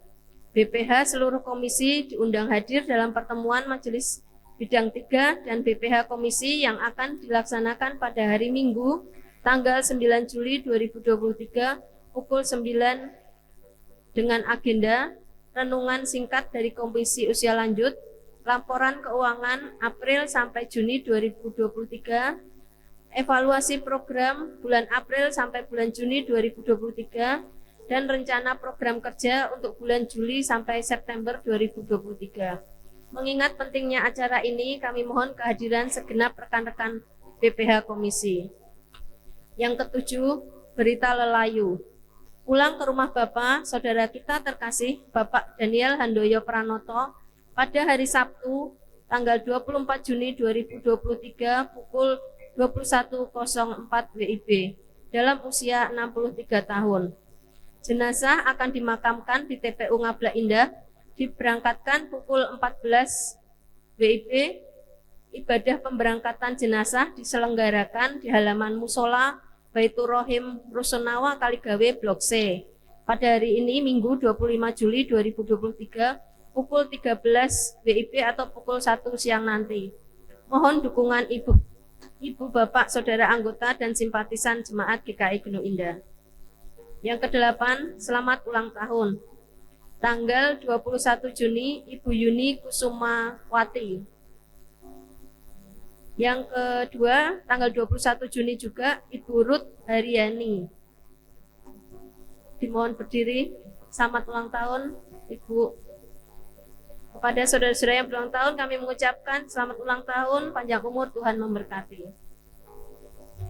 Speaker 6: BPH seluruh komisi diundang hadir dalam pertemuan majelis bidang 3 dan BPH komisi yang akan dilaksanakan pada hari Minggu tanggal 9 Juli 2023 pukul 9 dengan agenda renungan singkat dari Komisi Usia Lanjut, laporan keuangan April sampai Juni 2023, evaluasi program bulan April sampai bulan Juni 2023, dan rencana program kerja untuk bulan Juli sampai September 2023. Mengingat pentingnya acara ini, kami mohon kehadiran segenap rekan-rekan BPH Komisi. Yang ketujuh, berita lelayu. Pulang ke rumah Bapak, saudara kita terkasih, Bapak Daniel Handoyo Pranoto, pada hari Sabtu, tanggal 24 Juni 2023, pukul 21.04 WIB, dalam usia 63 tahun. Jenazah akan dimakamkan di TPU Ngabla Indah, diberangkatkan pukul 14 WIB. Ibadah pemberangkatan jenazah diselenggarakan di halaman Musola Baitur Rohim Rusunawa Kaligawe Blok C pada hari ini Minggu 25 Juli 2023 pukul 13 WIB atau pukul 1 siang nanti. Mohon dukungan Ibu Bapak Saudara anggota dan simpatisan jemaat GKI Gunung Indah. Yang kedelapan, selamat ulang tahun. Tanggal 21 Juni, Ibu Yuni Kusumawati. Yang kedua, tanggal 21 Juni juga, Ibu Ruth Haryani. Dimohon berdiri, selamat ulang tahun, Ibu. Kepada saudara-saudara yang berulang tahun, kami mengucapkan selamat ulang tahun, panjang umur, Tuhan memberkati.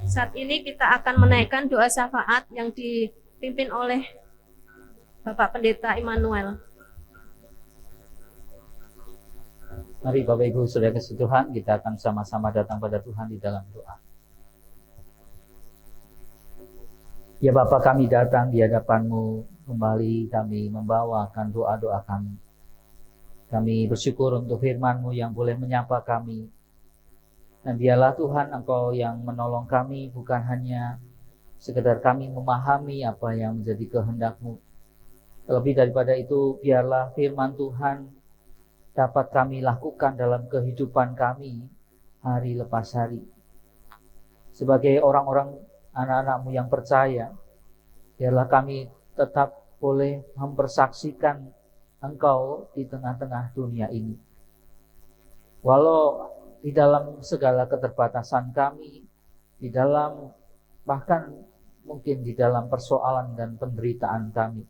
Speaker 6: Saat ini kita akan menaikkan doa syafaat yang dipimpin oleh Bapak Pendeta Immanuel.
Speaker 3: Mari Bapak Ibu Saudara kasih Tuhan, kita akan sama-sama datang pada Tuhan di dalam doa. Ya Bapa, kami datang di hadapan-Mu, kembali kami membawakan doa-doa kami. Kami bersyukur untuk firman-Mu yang boleh menyapa kami. Dan biarlah Tuhan Engkau yang menolong kami, bukan hanya sekedar kami memahami apa yang menjadi kehendak-Mu. Lebih daripada itu, biarlah firman Tuhan dapat kami lakukan dalam kehidupan kami hari lepas hari. Sebagai orang-orang anak-anak-Mu yang percaya, biarlah kami tetap boleh mempersaksikan Engkau di tengah-tengah dunia ini. Walau di dalam segala keterbatasan kami, di dalam bahkan mungkin di dalam persoalan dan penderitaan kami,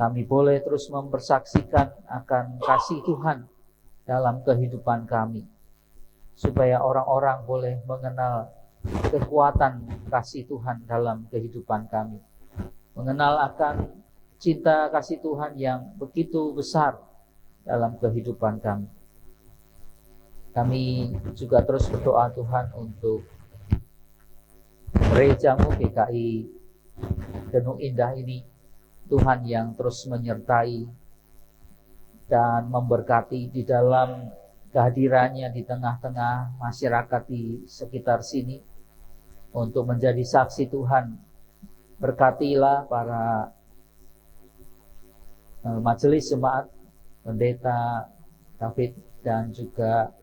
Speaker 3: kami boleh terus mempersaksikan akan kasih Tuhan dalam kehidupan kami, supaya orang-orang boleh mengenal kekuatan kasih Tuhan dalam kehidupan kami, mengenal akan cinta kasih Tuhan yang begitu besar dalam kehidupan kami. Kami juga terus berdoa Tuhan untuk gerejamu GKI Genung Indah ini, Tuhan yang terus menyertai dan memberkati di dalam kehadirannya di tengah-tengah masyarakat di sekitar sini untuk menjadi saksi Tuhan. Berkatilah para majelis jemaat, pendeta David, dan juga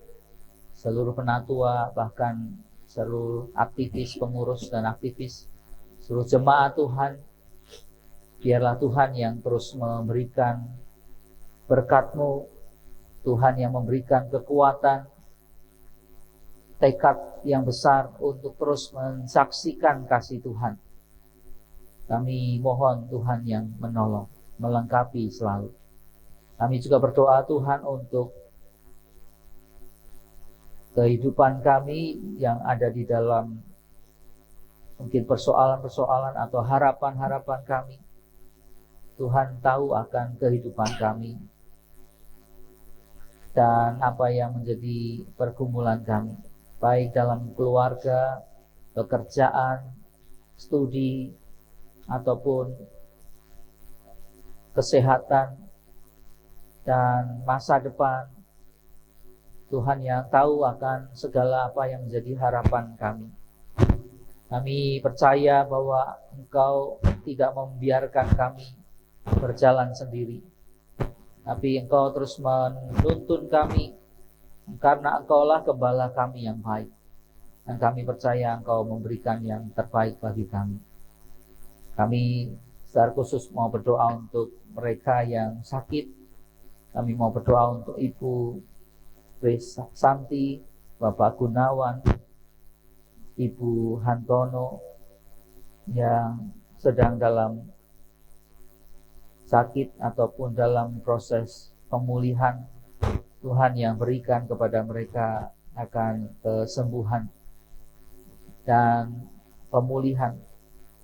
Speaker 3: seluruh penatua, bahkan seluruh aktivis, pengurus dan aktivis, seluruh jemaat Tuhan. Biarlah Tuhan yang terus memberikan berkat-Mu, Tuhan yang memberikan kekuatan, tekad yang besar untuk terus mensaksikan kasih Tuhan. Kami mohon Tuhan yang menolong, melengkapi selalu. Kami juga berdoa Tuhan untuk kehidupan kami yang ada di dalam mungkin persoalan-persoalan atau harapan-harapan kami. Tuhan tahu akan kehidupan kami dan apa yang menjadi pergumulan kami, baik dalam keluarga, pekerjaan, studi, ataupun kesehatan dan masa depan. Tuhan yang tahu akan segala apa yang menjadi harapan kami. Kami percaya bahwa Engkau tidak membiarkan kami berjalan sendiri, tapi Engkau terus menuntun kami, karena Engkaulah gembala kami yang baik. Dan kami percaya Engkau memberikan yang terbaik bagi kami. Kami secara khusus mau berdoa untuk mereka yang sakit. Kami mau berdoa untuk Ibu Santi, Bapak Gunawan, Ibu Hantono yang sedang dalam sakit ataupun dalam proses pemulihan. Tuhan yang berikan kepada mereka akan kesembuhan dan pemulihan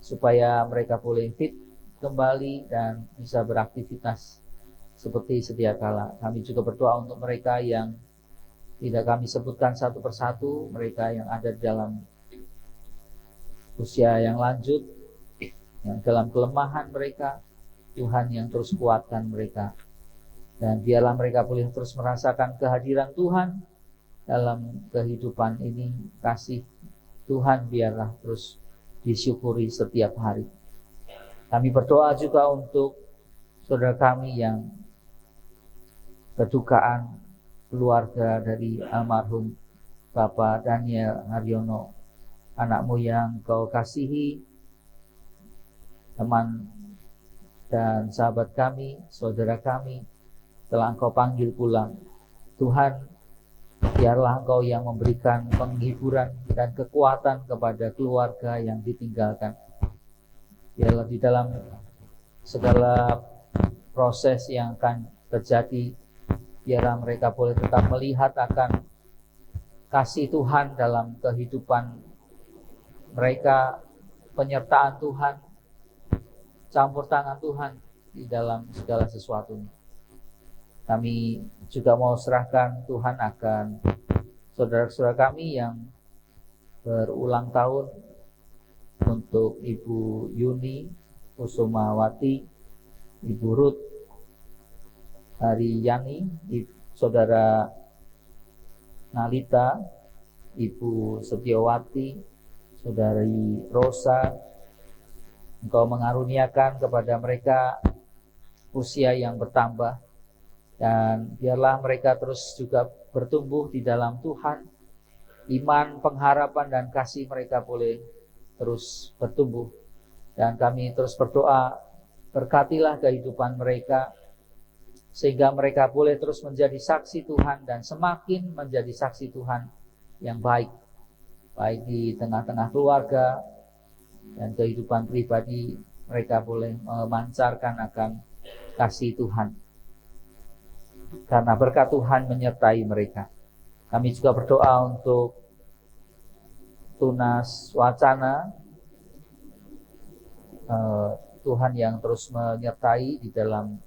Speaker 3: supaya mereka boleh fit kembali dan bisa beraktivitas seperti sedia kala. Kami juga berdoa untuk mereka yang tidak kami sebutkan satu persatu, mereka yang ada di dalam usia yang lanjut, yang dalam kelemahan mereka, Tuhan yang terus kuatkan mereka. Dan biarlah mereka boleh terus merasakan kehadiran Tuhan dalam kehidupan ini. Kasih Tuhan biarlah terus disyukuri setiap hari. Kami berdoa juga untuk saudara kami yang kedukaan keluarga dari almarhum Bapak Daniel Haryono, anakmu yang Kau kasihi, teman dan sahabat kami, saudara kami, telah Engkau panggil pulang. Tuhan, biarlah Engkau yang memberikan penghiburan dan kekuatan kepada keluarga yang ditinggalkan. Biarlah di dalam segala proses yang akan terjadi, biarlah mereka boleh tetap melihat akan kasih Tuhan dalam kehidupan mereka, penyertaan Tuhan, campur tangan Tuhan di dalam segala sesuatu. Kami juga mau serahkan Tuhan akan saudara-saudara kami yang berulang tahun, untuk Ibu Yuni Kusumawati, Ibu Ruth Haryani, Saudara Nalita, Ibu Setiawati, Saudari Rosa. Engkau mengaruniakan kepada mereka usia yang bertambah, dan biarlah mereka terus juga bertumbuh di dalam Tuhan. Iman, pengharapan, dan kasih mereka boleh terus bertumbuh. Dan kami terus berdoa, berkatilah kehidupan mereka, sehingga mereka boleh terus menjadi saksi Tuhan dan semakin menjadi saksi Tuhan yang baik, baik di tengah-tengah keluarga dan kehidupan pribadi. Mereka boleh memancarkan akan kasih Tuhan, karena berkat Tuhan menyertai mereka. Kami juga berdoa untuk Tunas Wacana, Tuhan yang terus menyertai di dalam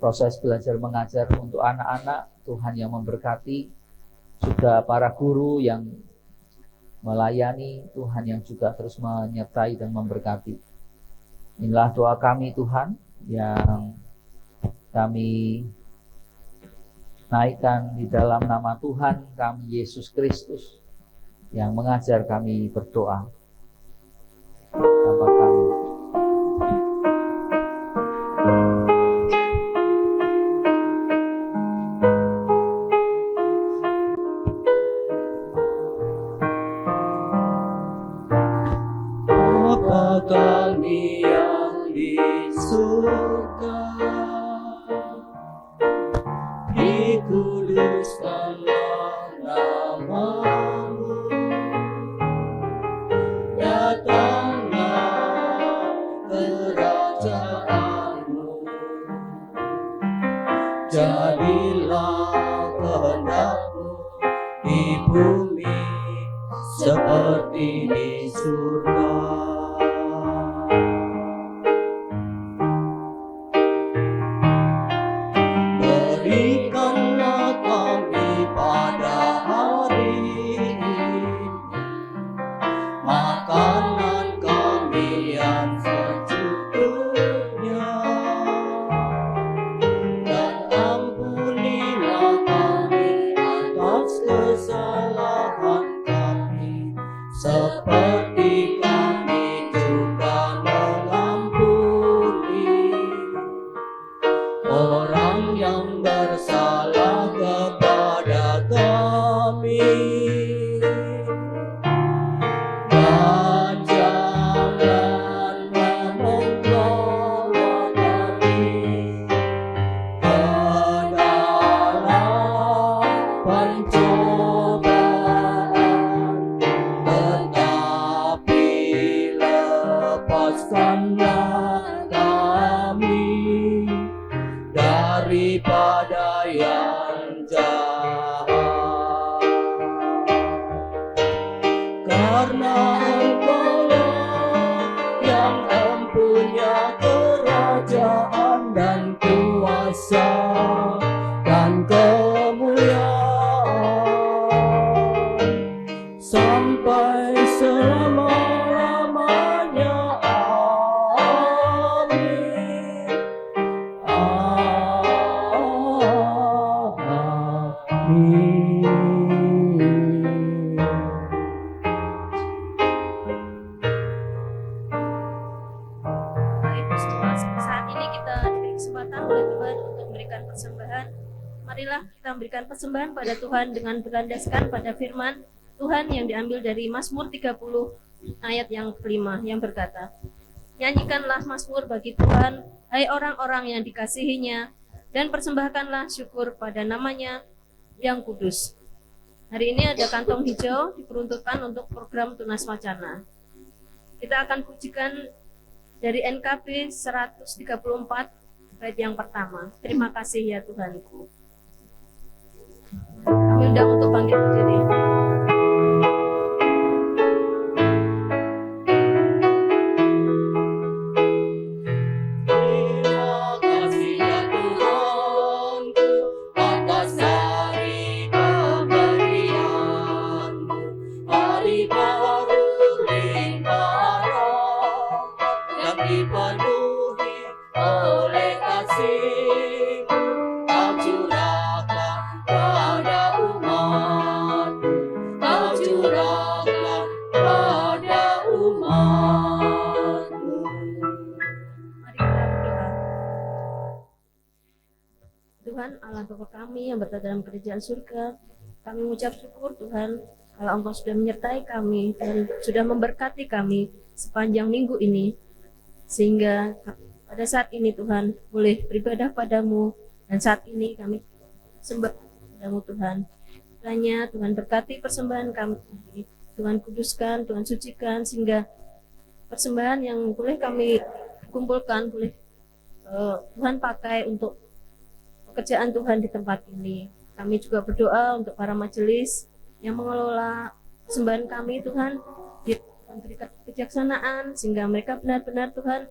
Speaker 3: proses belajar mengajar untuk anak-anak, Tuhan yang memberkati, juga para guru yang melayani, Tuhan yang juga terus menyertai dan memberkati. Inilah doa kami Tuhan yang kami naikkan di dalam nama Tuhan kami Yesus Kristus yang mengajar kami berdoa. Bapa kami.
Speaker 4: Bapa kami yang di surga, dikuduskanlah nama-Mu, datanglah kerajaan-Mu, jadilah kehendak-Mu di bumi seperti di surga. Berikanlah kami pada hari ini makanan kami yang secukupnya, dan ampunilah kami atas kesalahan kami, seperti kami juga mengampuni orang yang bersalah kepada kami. Dan jangan membawa kami ke dalam pencobaan, tetapi lepaskanlah kami daripada yang jahat. Karena Engkau-Lah yang mempunyai kerajaan dan kuasa dan kemuliaan sampai selama-lamanya. Amin.
Speaker 6: Baik, semua saat ini kita diberi kesempatan oleh Tuhan untuk memberikan persembahan. Marilah kita memberikan persembahan pada Tuhan dengan berlandaskan pada firman Tuhan yang diambil dari Mazmur 30 ayat yang kelima yang berkata, "Nyanyikanlah mazmur bagi Tuhan, hai orang-orang yang dikasihinya, dan persembahkanlah syukur pada namanya yang kudus." Hari ini ada kantong hijau diperuntukkan untuk program Tunas Wacana. Kita akan pujikan dari NKB 134 bait yang pertama. Terima kasih ya Tuhanku. Kami undang untuk bangkit berdiri.
Speaker 4: Terima kasih ya Tuhanku atas hari pemberian-Mu, hari baru limpah rahmat yang dipenuhi oleh kasih-Mu. Kau curahkan pada umat-Mu, Kau curahkan pada umat-Mu.
Speaker 6: Mari kita berdoa. Tuhan Allah Bapa kami yang berada dalam kerajaan surga, kami mengucap syukur Tuhan kalau Engkau sudah menyertai kami dan sudah memberkati kami sepanjang minggu ini, sehingga pada saat ini Tuhan boleh beribadah padamu, dan saat ini kami sembah padamu Tuhan. Kiranya Tuhan berkati persembahan kami, Tuhan kuduskan, Tuhan sucikan, sehingga persembahan yang boleh kami kumpulkan boleh Tuhan pakai untuk pekerjaan Tuhan di tempat ini. Kami juga berdoa untuk para majelis yang mengelola persembahan kami Tuhan, diberi kebijaksanaan sehingga mereka benar-benar Tuhan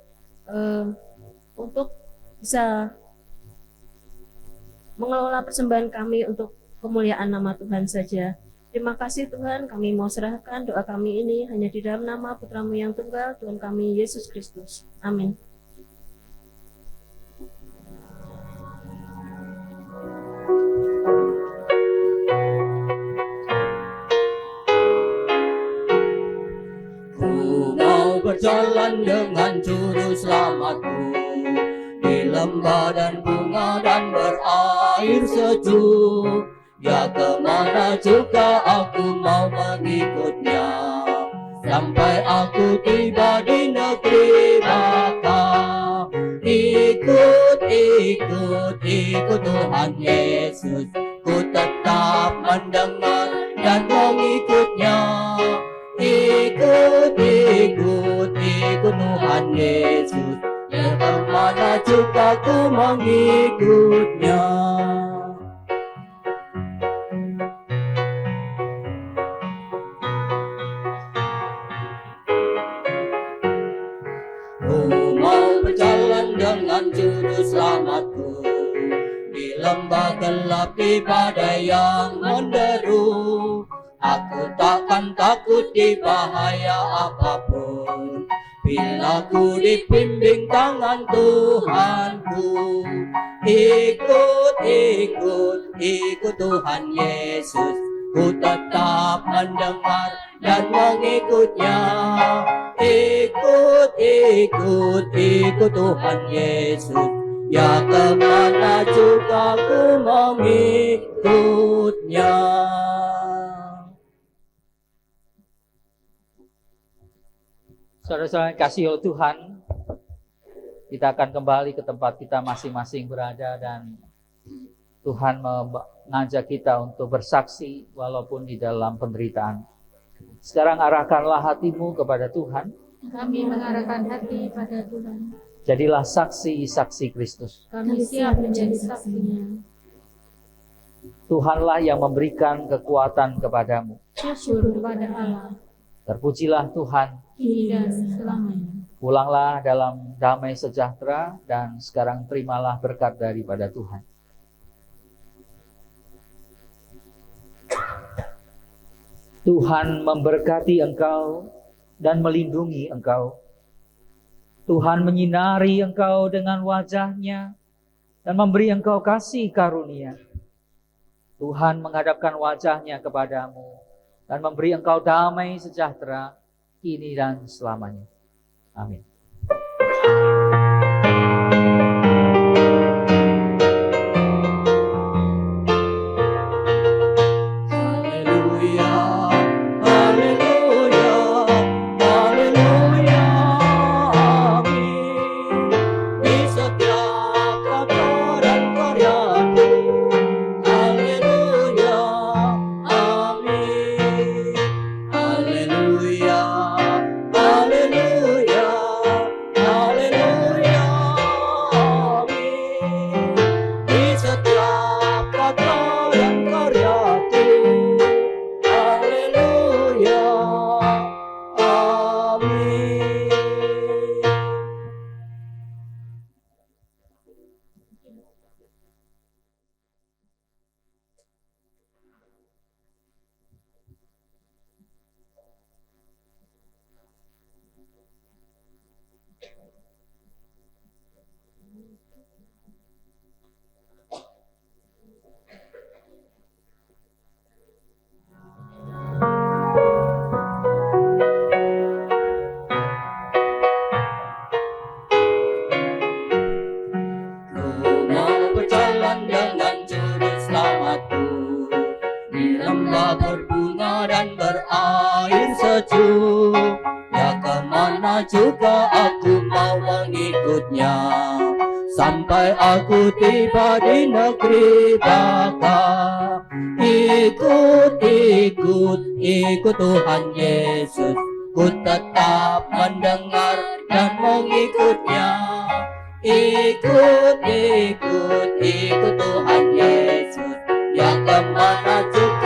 Speaker 6: untuk bisa mengelola persembahan kami untuk kemuliaan nama Tuhan saja. Terima kasih Tuhan, kami mau serahkan doa kami ini hanya di dalam nama Putra-Mu yang tunggal, Tuhan kami Yesus Kristus. Amin.
Speaker 4: Ku mau berjalan dengan juru selamatku di lembah dan bunga dan berair sejuk. Ya kemana juga aku mau mengikutnya, sampai aku tiba di negeri Bapa. Ikut, ikut, ikut Tuhan Yesus, ku tetap mendengar dan mengikutnya. Ikut, ikut, ikut Tuhan Yesus, ya kemana juga ku mengikutnya. Ku mau berjalan dengan juru selamatku di lembah gelap di badai yang menderu. Aku takkan takut di bahaya apapun, bila ku dibimbing tangan Tuhanku. Ikut, ikut, ikut Tuhan Yesus, ku tetap mendengar dan mengikutnya. Ikut, ikut, ikut Tuhan Yesus, ya kemana juga ku mengikutnya.
Speaker 3: Saudara-saudara yang kasih oleh Tuhan, kita akan kembali ke tempat kita masing-masing berada dan Tuhan mengajak kita untuk bersaksi walaupun di dalam penderitaan. Sekarang arahkanlah hatimu kepada Tuhan.
Speaker 2: Kami mengarahkan hati pada Tuhan.
Speaker 3: Jadilah saksi-saksi Kristus.
Speaker 2: Kami siap menjadi saksinya.
Speaker 3: Tuhanlah yang memberikan kekuatan kepadamu.
Speaker 2: Syukur kepada Allah,
Speaker 3: Terpujilah Tuhan.
Speaker 2: kini dan selamanya.
Speaker 3: Pulanglah dalam damai sejahtera dan sekarang terimalah berkat daripada Tuhan. Tuhan memberkati engkau dan melindungi engkau. Tuhan menyinari engkau dengan wajah-Nya dan memberi engkau kasih karunia. Tuhan menghadapkan wajah-Nya kepadamu dan memberi engkau damai sejahtera kini dan selamanya. Amin.
Speaker 4: Haleluya, haleluya, haleluya, amin. Di setiap kata dan karyaku, haleluya, amin. Haleluya, haleluya, haleluya, amin. Di setiap kata dan karyaku, haleluya, amin. Ku mau berjalan dengan juru selamatku di lembah berbunga dan berair sejuk. Ya kemana juga aku mau mengikutnya, sampai aku tiba di negeri Bapa. Ikut, ikut, ikut Tuhan Yesus, ku tetap mendengar dan mengikutnya. Ikut, ikut, ikut Tuhan Yesus, ya kemana juga